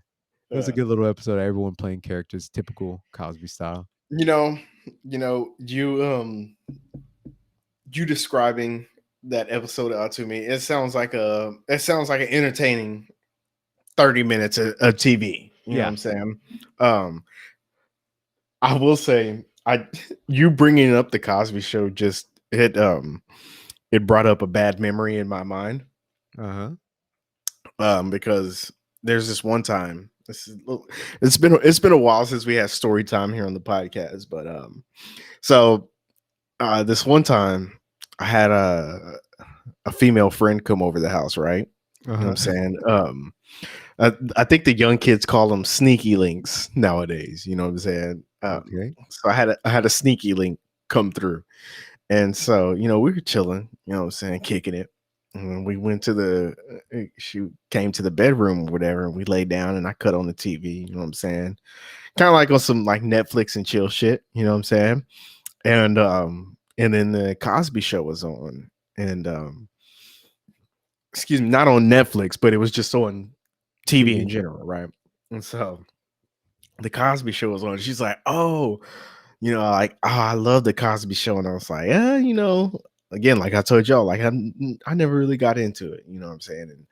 it was a Yeah. good little episode. Everyone playing characters, typical Cosby style. You describing that episode out to me, it sounds like an entertaining 30 minutes of TV. You know what I'm saying? I will say, you bringing up the Cosby Show just it brought up a bad memory in my mind. Because there's this one time. It's been a while since we had story time here on the podcast, but this one time I had a female friend come over the house, right? You know what I'm saying? I think the young kids call them sneaky links nowadays. You know what I'm saying? Okay. So I had a sneaky link come through, and so we were chilling. You know what I'm saying? Kicking it. And we went to she came to the bedroom or whatever, and we laid down, and I cut on the TV. You know what I'm saying? Kind of like on some like Netflix and chill shit. You know what I'm saying? And then the Cosby Show was on, and excuse me, not on Netflix, but it was just on TV in general, right? And so the Cosby Show was on. She's like, "Oh, I love the Cosby Show," and I was like, "Yeah, again, like I told y'all, like I never really got into it." You know what I'm saying? And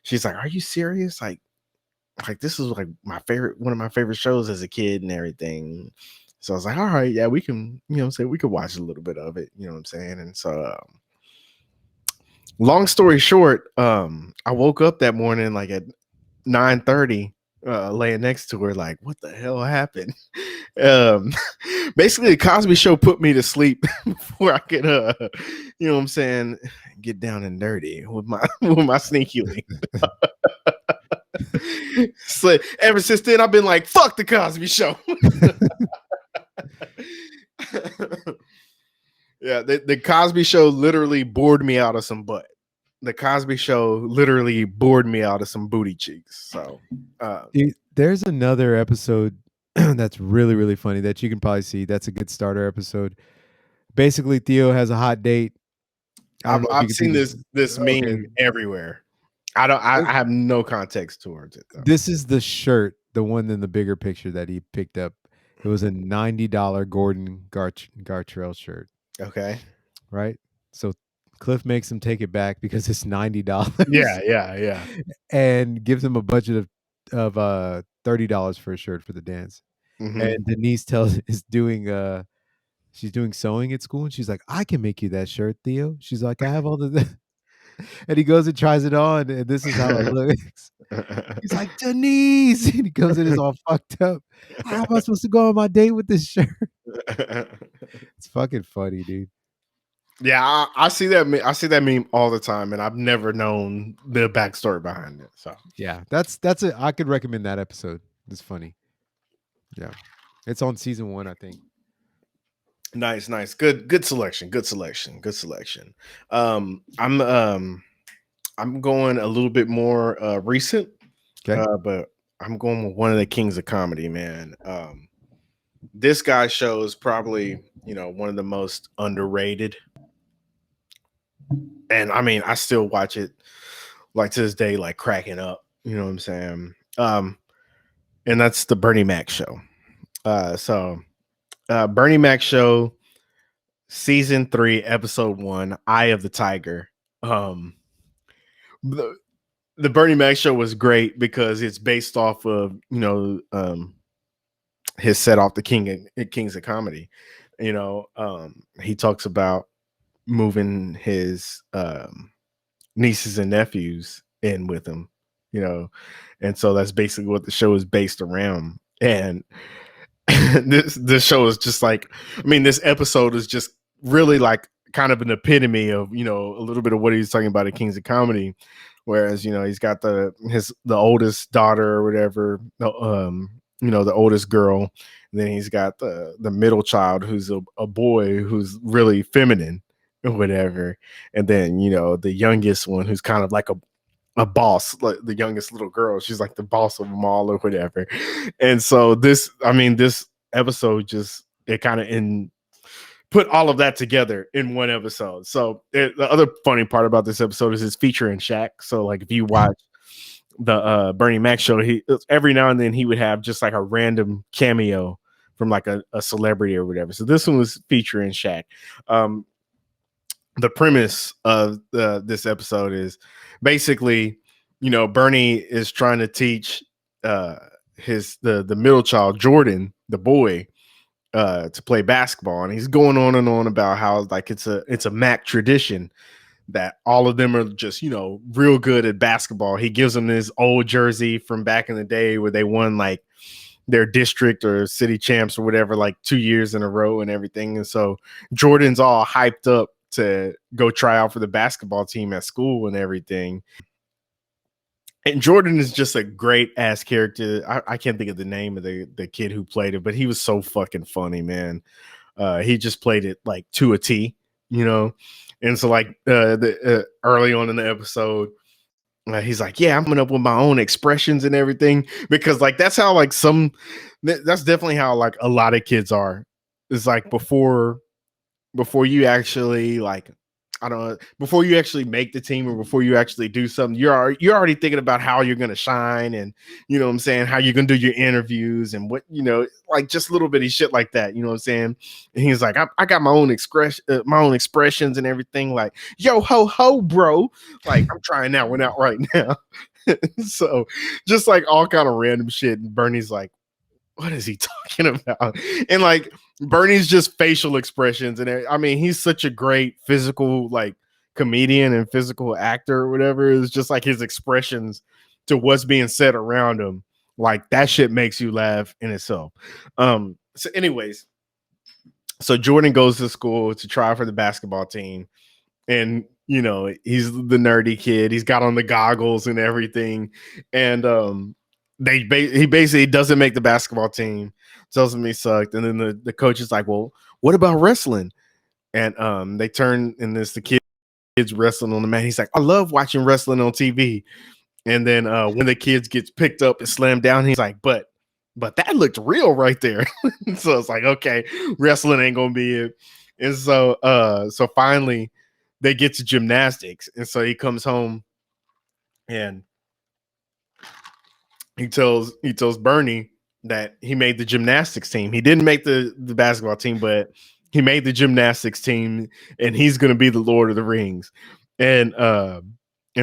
she's like, "Are you serious? Like this is like one of my favorite shows as a kid and everything." So I was like, "All right, yeah, we can, we could watch a little bit of it." You know what I'm saying? And so, long story short, I woke up that morning like at 9:30, laying next to her, like, what the hell happened? Basically, the Cosby Show put me to sleep before I could, you know what I'm saying, get down and dirty with my sneaky link. So ever since then, I've been like, fuck the Cosby Show. Yeah, the Cosby Show literally bored me out of some butt. The Cosby Show literally bored me out of some booty cheeks. So there's another episode that's really, really funny that you can probably see. That's a good starter episode. Basically, Theo has a hot date. I've seen this meme everywhere. I have no context towards it, though. This is the shirt, the one in the bigger picture that he picked up. It was a $90 Gordon Gartrell shirt. Okay. Right? So Cliff makes him take it back because it's $90. Yeah. And gives him a budget of $30 for a shirt for the dance. Mm-hmm. And Denise she's doing sewing at school, and she's like, "I can make you that shirt, Theo." She's like, "I have all the And he goes and tries it on, and this is how it looks. He's like, Denise, and he goes in, is all fucked up. How am I supposed to go on my date with this shirt? It's fucking funny, dude. Yeah, I see that. I see that meme all the time, and I've never known the backstory behind it. So Yeah, that's it. I could recommend that episode. It's funny. Yeah, it's on season 1, I think. nice. Good selection. I'm going a little bit more recent, Okay. but I'm going with one of the kings of comedy, man. This guy's show is probably one of the most underrated, and I mean I still watch it like to this day, like cracking up. You know what I'm saying? And that's the Bernie Mac show. Bernie Mac show, season 3, episode 1, Eye of the Tiger. The Bernie Mac show was great because it's based off of his set off the Kings of Comedy. He talks about moving his nieces and nephews in with him, and so that's basically what the show is based around. And this show is just like, I mean, this episode is just really like kind of an epitome of a little bit of what he's talking about at Kings of Comedy. Whereas he's got the oldest daughter or whatever, the oldest girl, and then he's got the middle child who's a boy who's really feminine or whatever, and then the youngest one who's kind of like a boss, like the youngest little girl. She's like the boss of them all or whatever. And so this episode just, it kind of put all of that together in one episode. So the other funny part about this episode is it's featuring Shaq. So like if you watch the Bernie Mac show, he every now and then he would have just like a random cameo from like a celebrity or whatever. So this one was featuring Shaq. The premise of this episode is basically, Bernie is trying to teach the middle child, Jordan, the boy, to play basketball, and he's going on and on about how like it's a Mac tradition that all of them are just real good at basketball. He gives them this old jersey from back in the day where they won like their district or city champs or whatever like 2 years in a row and everything. And so Jordan's all hyped up to go try out for the basketball team at school and everything. And Jordan is just a great ass character. I can't think of the name of the kid who played it, but he was so fucking funny, man. He just played it like to a T, And so like early on in the episode, he's like, yeah, I'm coming up with my own expressions and everything, because like that's how like that's definitely how like a lot of kids are. It's like before you actually like, I don't know, before you actually make the team or before you actually do something, you're already thinking about how you're going to shine, and you know what I'm saying, how you're going to do your interviews and what, like just little bitty shit like that. You know what I'm saying? And he's like, I got my own expressions and everything, like, yo, ho, ho, bro. Like, I'm trying that one out right now. So just like all kind of random shit. And Bernie's like, what is he talking about? And like Bernie's just facial expressions, and I mean, he's such a great physical like comedian and physical actor or whatever. It's just like his expressions to what's being said around him, like that shit makes you laugh in itself. So anyways, so Jordan goes to school to try for the basketball team, and he's the nerdy kid. He's got on the goggles and everything, and he basically doesn't make the basketball team, tells him he sucked, and then the coach is like, well, what about wrestling? And they turn, and there's the kids wrestling on the mat. He's like, I love watching wrestling on TV. And then when the kids gets picked up and slammed down, he's like, but that looked real right there. So it's like, okay, wrestling ain't gonna be it. And so finally they get to gymnastics, and so he comes home and he tells Bernie that he made the gymnastics team. He didn't make the basketball team, but he made the gymnastics team, and he's going to be the Lord of the Rings. And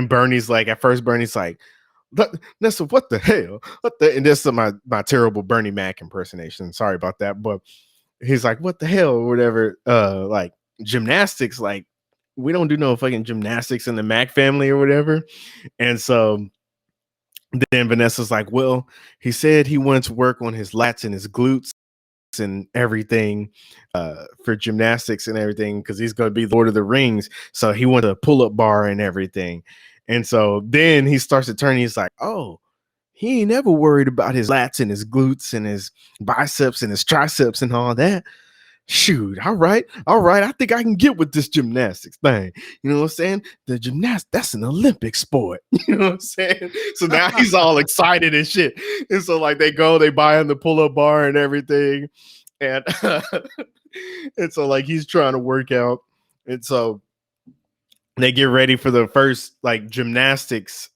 Bernie's like, at first Bernie's like, Nessa, what the hell? And this is my terrible Bernie Mac impersonation. Sorry about that. But he's like, what the hell or whatever, like gymnastics, like we don't do no fucking gymnastics in the Mac family or whatever. And so then Vanessa's like, well, he said he wanted to work on his lats and his glutes and everything for gymnastics and everything because he's going to be Lord of the Rings. So he wanted a pull-up bar and everything. And so then he starts to turn. He's like, oh, he ain't never worried about his lats and his glutes and his biceps and his triceps and all that. Shoot, all right. I think I can get with this gymnastics thing. You know what I'm saying? The that's an Olympic sport. You know what I'm saying? So now he's all excited and shit. And so like they buy him the pull-up bar and everything. And and so like he's trying to work out. And so they get ready for the first like gymnastics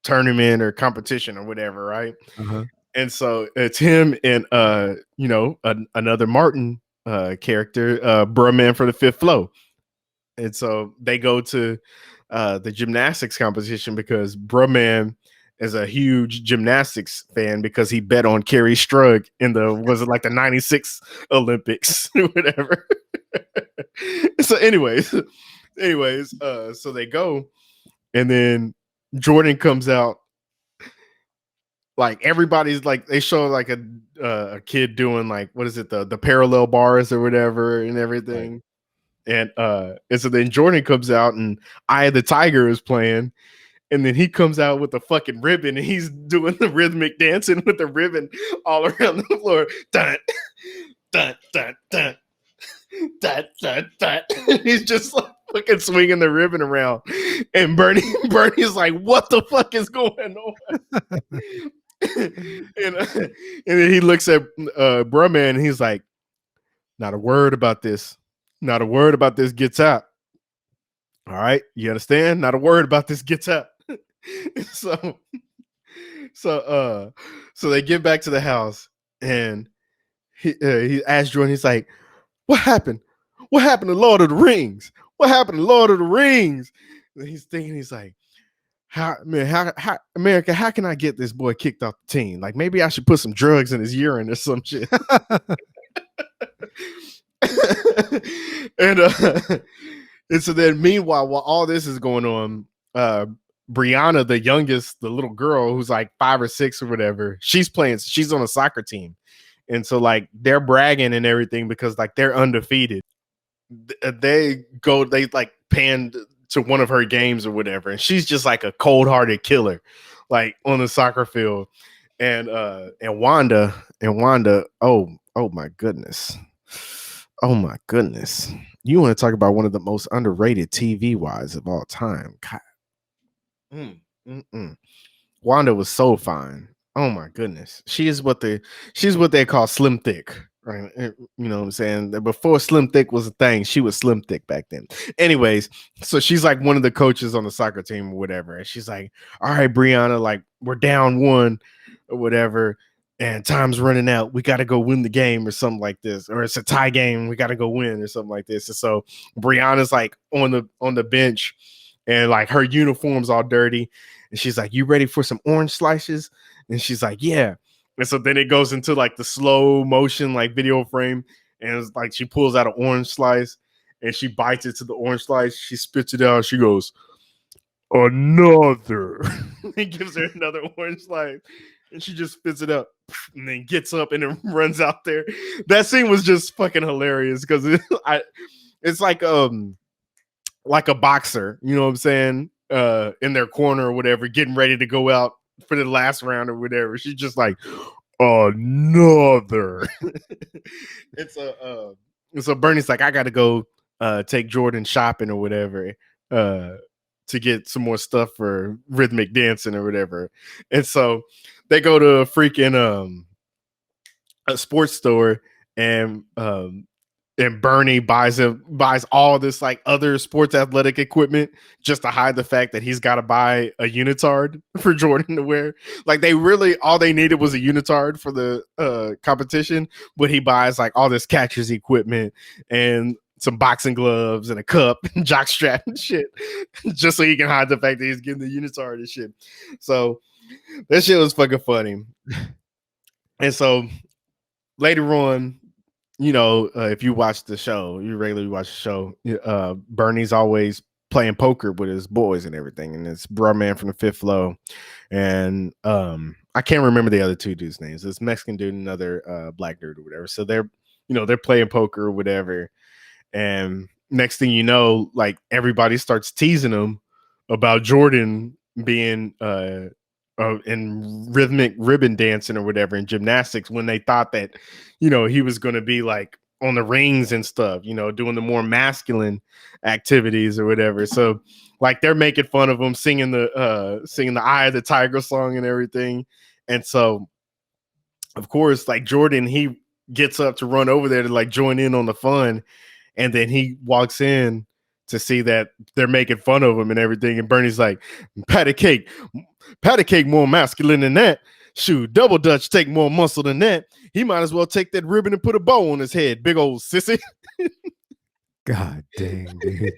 tournament or competition or whatever, right? Uh-huh. And so it's him and another Martin character, bruh man for the Fifth Flow. And so they go to the gymnastics competition because bruh man is a huge gymnastics fan because he bet on Carrie Strug in the 96 Olympics or whatever. So anyways, so they go, and then Jordan comes out. Like everybody's like they show like a kid doing like what is it the parallel bars or whatever and everything, right. And so then Jordan comes out and Eye of the Tiger is playing, and then he comes out with a fucking ribbon and he's doing the rhythmic dancing with the ribbon all around the floor. Dun dun dun dun dun dun dun. He's just like fucking swinging the ribbon around, and Bernie's like, what the fuck is going on? and then he looks at bruh man and he's like, not a word about this gets out. All right, you understand? Not a word about this gets out. so they get back to the house, and he asked Jordan, he's like, what happened to Lord of the Rings? And he's thinking, he's like, how America, how can I get this boy kicked off the team? Like maybe I should put some drugs in his urine or some shit. and so then meanwhile, while all this is going on, Brianna, the youngest, the little girl who's like 5 or 6 or whatever, she's on a soccer team. And so like they're bragging and everything because like they're undefeated. They like panned to one of her games or whatever, and she's just like a cold-hearted killer, like on the soccer field. And Wanda, oh my goodness, you want to talk about one of the most underrated TV wives of all time? God. Wanda was so fine. Oh my goodness, she's what they call slim thick. Right. You know what I'm saying? Before slim thick was a thing, she was slim thick back then. Anyways, so she's like one of the coaches on the soccer team or whatever. And she's like, all right, Brianna, like we're down 1 or whatever, and time's running out. We got to go win the game or something like this. Or it's a tie game. We got to go win or something like this. And so Brianna's like on the bench, and like her uniform's all dirty. And she's like, you ready for some orange slices? And she's like, yeah. And so then it goes into like the slow motion, like video frame. And it's like she pulls out an orange slice and she bites it to the orange slice. She spits it out. She goes, another. He gives her another orange slice and she just spits it up and then gets up and then runs out there. That scene was just fucking hilarious because it's like a boxer, you know what I'm saying? In their corner or whatever, getting ready to go out for the last round or whatever. She's just like, another. So Bernie's like, I gotta go take Jordan shopping or whatever to get some more stuff for rhythmic dancing or whatever. And so they go to a freaking a sports store, and Bernie buys all this like other sports athletic equipment just to hide the fact that he's got to buy a unitard for Jordan to wear. Like all they needed was a unitard for the competition, but he buys like all this catcher's equipment and some boxing gloves and a cup and jock strap and shit, just so he can hide the fact that he's getting the unitard and shit. So that shit was fucking funny. And so later on, if you watch the show, you regularly watch the show, Bernie's always playing poker with his boys and everything, and it's bro man from the fifth flow, and I can't remember the other two dudes' names. This Mexican dude and another black dude or whatever. So they're playing poker or whatever, and next thing you know, like everybody starts teasing him about Jordan being in rhythmic ribbon dancing or whatever in gymnastics, when they thought that he was going to be like on the rings and stuff, doing the more masculine activities or whatever. So like they're making fun of him singing the Eye of the Tiger song and everything. And so of course, like Jordan, he gets up to run over there to like join in on the fun, and then he walks in to see that they're making fun of him and everything, and Bernie's like, patty cake more masculine than that. Shoot, double dutch take more muscle than that. He might as well take that ribbon and put a bow on his head, big old sissy. God dang, dude.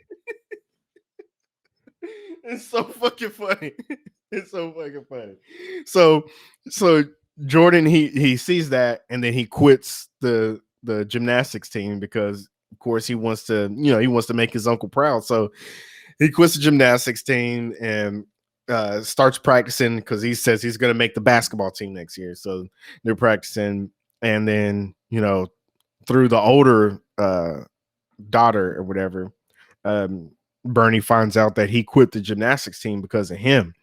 It's so fucking funny. It's so fucking funny. So Jordan, he sees that, and then he quits the gymnastics team because of course he wants to make his uncle proud. So he quits the gymnastics team and starts practicing because he says he's going to make the basketball team next year. So they're practicing, and then through the older daughter or whatever, Bernie finds out that he quit the gymnastics team because of him,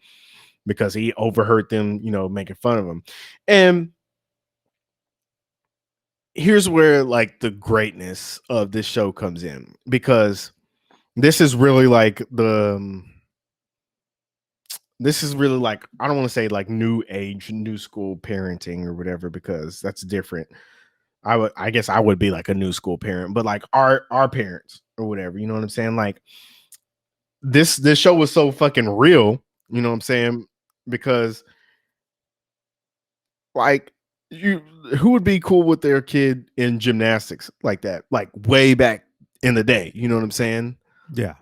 because he overheard them making fun of him. And here's where like the greatness of this show comes in, because this is really like I don't want to say like new age, new school parenting or whatever, because that's different. I guess I would be like a new school parent, but like our parents or whatever, you know what I'm saying? Like this show was so fucking real, you know what I'm saying? Because like who would be cool with their kid in gymnastics like that, like way back in the day, you know what I'm saying? Yeah.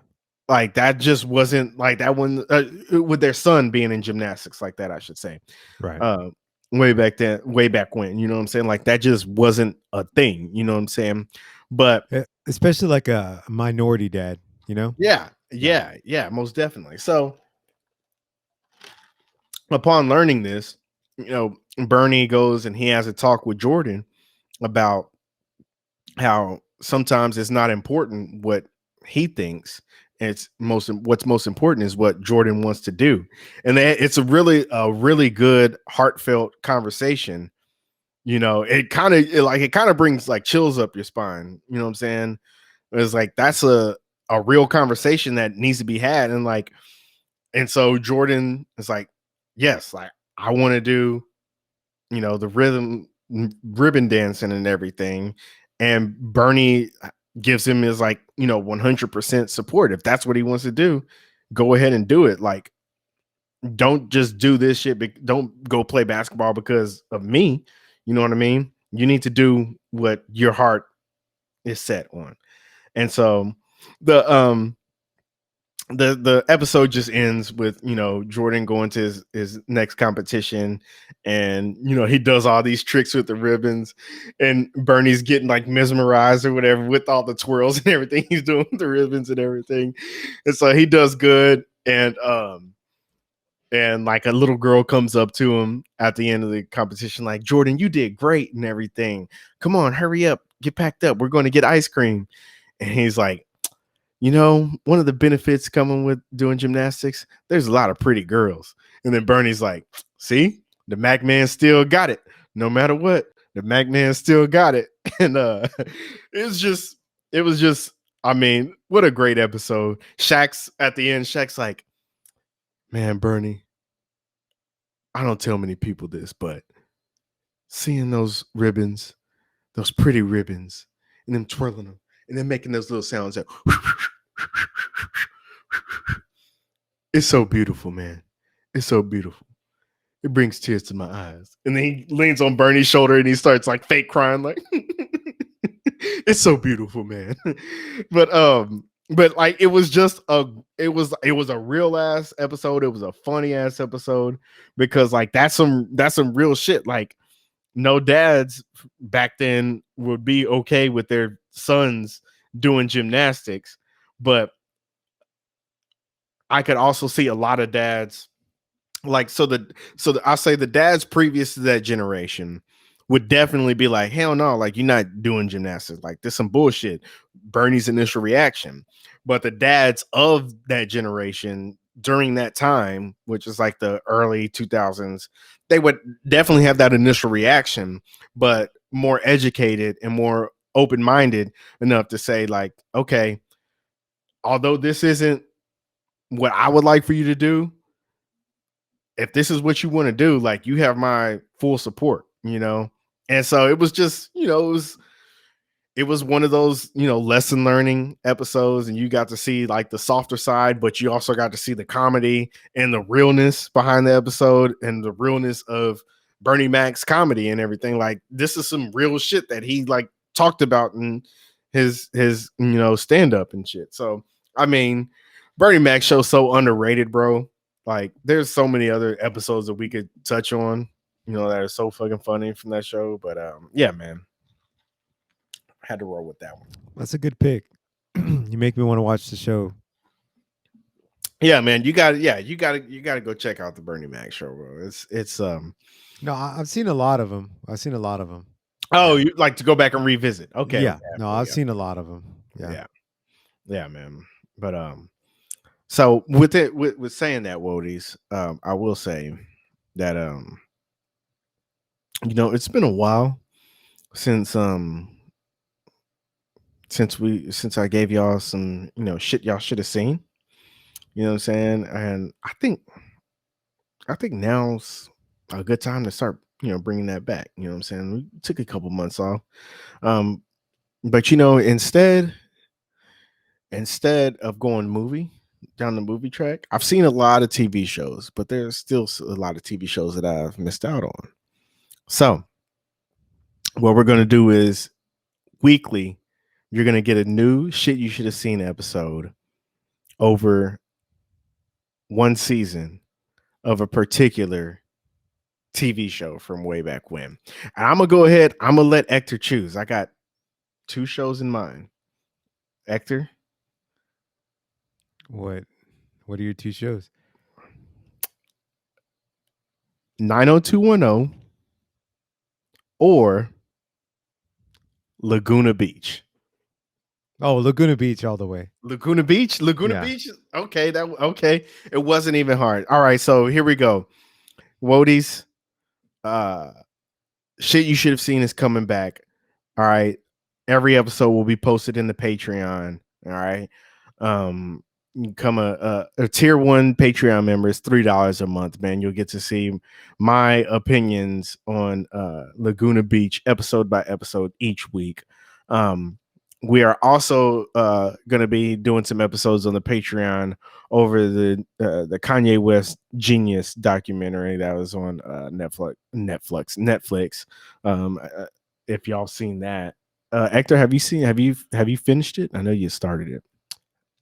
Like that just wasn't like that one with their son being in gymnastics like that, I should say. Right. Way back when, you know what I'm saying? Like that just wasn't a thing, you know what I'm saying? But especially like a minority dad, yeah, most definitely. So upon learning this, Bernie goes and he has a talk with Jordan about how sometimes it's not important what he thinks. What's most important is what Jordan wants to do. And it's a really good heartfelt conversation. It kind of brings like chills up your spine. You know what I'm saying? It's like that's a real conversation that needs to be had. And so Jordan is like, yes, like I want to do, the ribbon dancing and everything. And Bernie gives him his 100% support. If that's what he wants to do, go ahead and do it. Like, don't just do this shit. Don't go play basketball because of me. You know what I mean? You need to do what your heart is set on. And so the episode just ends with Jordan going to his next competition, and he does all these tricks with the ribbons, and Bernie's getting like mesmerized or whatever with all the twirls and everything he's doing with the ribbons and everything. And so he does good, and like a little girl comes up to him at the end of the competition like, Jordan, you did great and everything, come on, hurry up, get packed up, we're going to get ice cream. And he's like, one of the benefits coming with doing gymnastics, there's a lot of pretty girls. And then Bernie's like, see, the Mac man still got it. No matter what, the Mac man still got it. And it was just, I mean, what a great episode. At the end, Shaq's like, man, Bernie, I don't tell many people this, but seeing those ribbons, those pretty ribbons, and them twirling them, and then making those little sounds that it's so beautiful, man. It's so beautiful. It brings tears to my eyes. And then he leans on Bernie's shoulder and he starts like fake crying, like it's so beautiful, man. But like it was a real ass episode. It was a funny ass episode because like that's some real shit. Like no dads back then would be okay with their sons doing gymnastics, but I could also see a lot of dads like I say the dads previous to that generation would definitely be like, hell no, like you're not doing gymnastics, like this some bullshit. Bernie's initial reaction. But the dads of that generation during that time, which is like the early 2000s, they would definitely have that initial reaction, but more educated and more open-minded enough to say like, okay, although this isn't what I would like for you to do, if this is what you want to do, like you have my full support, you know? And so it was just, you know, it was one of those, you know, lesson learning episodes, and you got to see like the softer side, but you also got to see the comedy and the realness behind the episode and the realness of Bernie Mac's comedy and everything. Like this is some real shit that he like talked about in his you know, stand up and shit. So I mean, Bernie Mac show's so underrated, bro. Like there's so many other episodes that we could touch on, you know, that are so fucking funny from that show. But yeah, man, had to roll with that one. That's a good pick. You make me want to watch the show. Yeah, man, you got to go check out the Bernie Mac show, bro. It's No, I've seen a lot of them. Oh, you like to go back and revisit? Okay. Yeah. Okay, No, I've seen a lot of them. Yeah, man. But so with saying that, Wodies, I will say that you know, it's been a while since I gave y'all some, you know, shit y'all should have seen. You know what I'm saying? And I think now's a good time to start, you know, bringing that back. You know what I'm saying? We took a couple months off. But you know, instead of going down the movie track, I've seen a lot of TV shows, but there's still a lot of TV shows that I've missed out on. So what we're going to do is weekly, you're going to get a new shit you should have seen episode over one season of a particular TV show from way back when. And I'm going to go ahead. I'm going to let Hector choose. I got 2 shows in mind. Hector? What are your 2 shows? 90210 or Laguna Beach. Oh, Laguna Beach all the way. Laguna Beach? Beach? Okay, okay. It wasn't even hard. All right, so here we go. Wodies, shit you should have seen is coming back. All right. Every episode will be posted in the Patreon. All right. You become a tier 1 Patreon member. It's $3 a month, man. You'll get to see my opinions on Laguna Beach episode by episode each week. We are also going to be doing some episodes on the Patreon over the Kanye West Genius documentary that was on Netflix. If y'all seen that, Hector, have you finished it? I know you started it.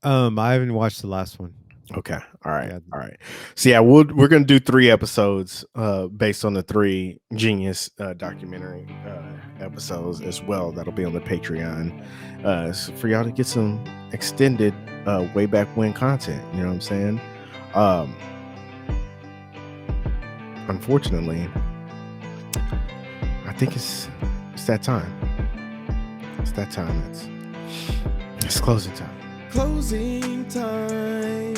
I haven't watched the last one. Okay. All right. Yeah. All right. So yeah, we're gonna do 3 episodes based on the 3 Genius documentary episodes as well. That'll be on the Patreon. So for y'all to get some extended way back when content. You know what I'm saying? Unfortunately, I think it's that time. It's that time. It's closing time. Closing time.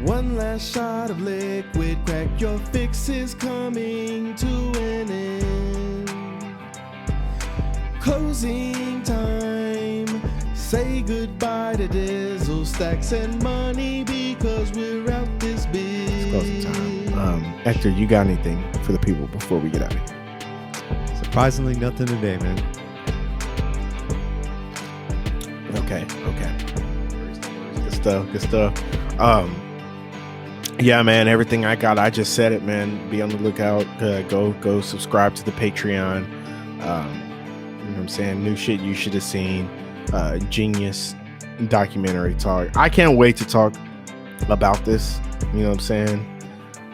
One last shot of liquid crack. Your fix is coming to an end. Closing time. Say goodbye to diesel stacks and money because we're out this bitch. It's closing time. Hector, you got anything for the people before we get out of here? Surprisingly, nothing today, man. Okay. Good stuff. Yeah, man, everything I got, I just said it, man. Be on the lookout. Go subscribe to the Patreon. You know what I'm saying? New shit you should have seen. Genius documentary talk. I can't wait to talk about this. You know what I'm saying?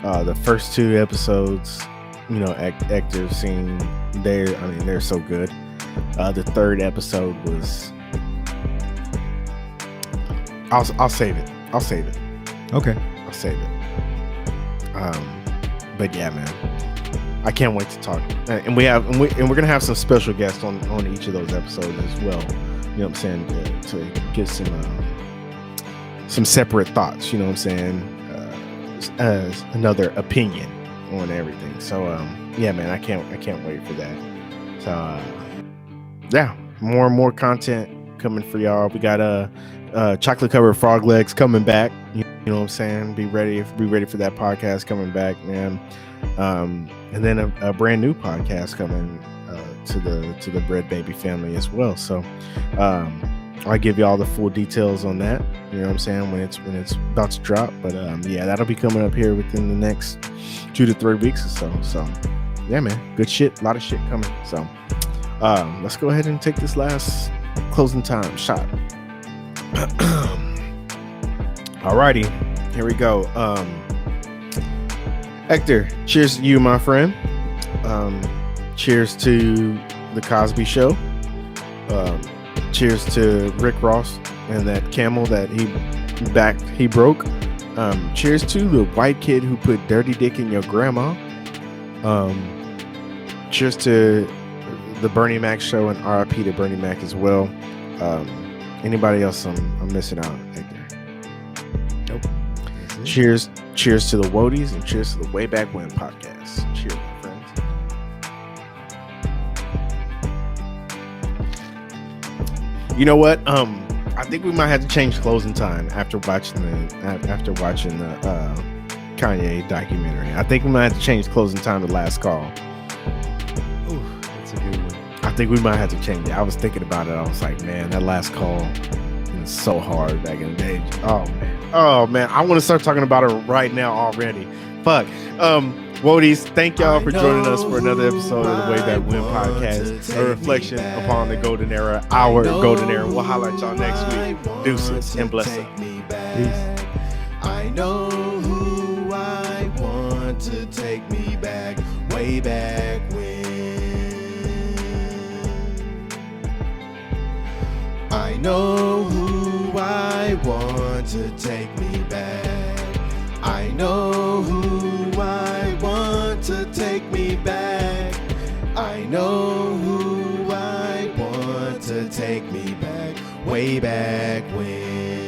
The first 2 episodes Hector's seen. They're so good. The third episode was. I'll save it. Okay. I'll save it. But yeah, man, I can't wait to talk. And we're gonna have some special guests on each of those episodes as well. You know what I'm saying? To get some separate thoughts. You know what I'm saying? As another opinion on everything. So yeah, man, I can't wait for that. So yeah, more and more content coming for y'all. We got chocolate covered frog legs coming back. You know what I'm saying? Be ready for that podcast coming back, man. And then a brand new podcast coming to the Bread Baby family as well. So I'll give you all the full details on that. You know what I'm saying, when it's about to drop. But yeah, that'll be coming up here within the next 2 to 3 weeks or so. So yeah, man, good shit. A lot of shit coming. So let's go ahead and take this last closing time shot. Alrighty, here we go. Hector, cheers to you, my friend. Cheers to the Cosby Show. Cheers to Rick Ross and that camel that he broke. Cheers to the white kid who put dirty dick in your grandma. Cheers to the Bernie Mac show, and RIP to Bernie Mac as well. Anybody else I'm missing out, Hector? Nope. Cheers to the Woadies, and cheers to the Way Back When podcast. Cheers, my friends. You know what? I think we might have to change closing time after watching the Kanye documentary. I think we might have to change closing time to Last Call. Ooh, that's a good one. I think we might have to change it. I was thinking about it. I was like, man, that Last Call was so hard back in the day. Oh man, I want to start talking about it right now already. Fuck. Woadies, thank y'all for joining us for another episode of the Way Back When podcast, a reflection upon the golden era, our golden era. We'll holler at y'all next week. Deuces and blessings. Peace. I know who I want to take me back, way back when. I know who I want to take me back. I know who I want to take me back. I know who I want to take me back, way back when.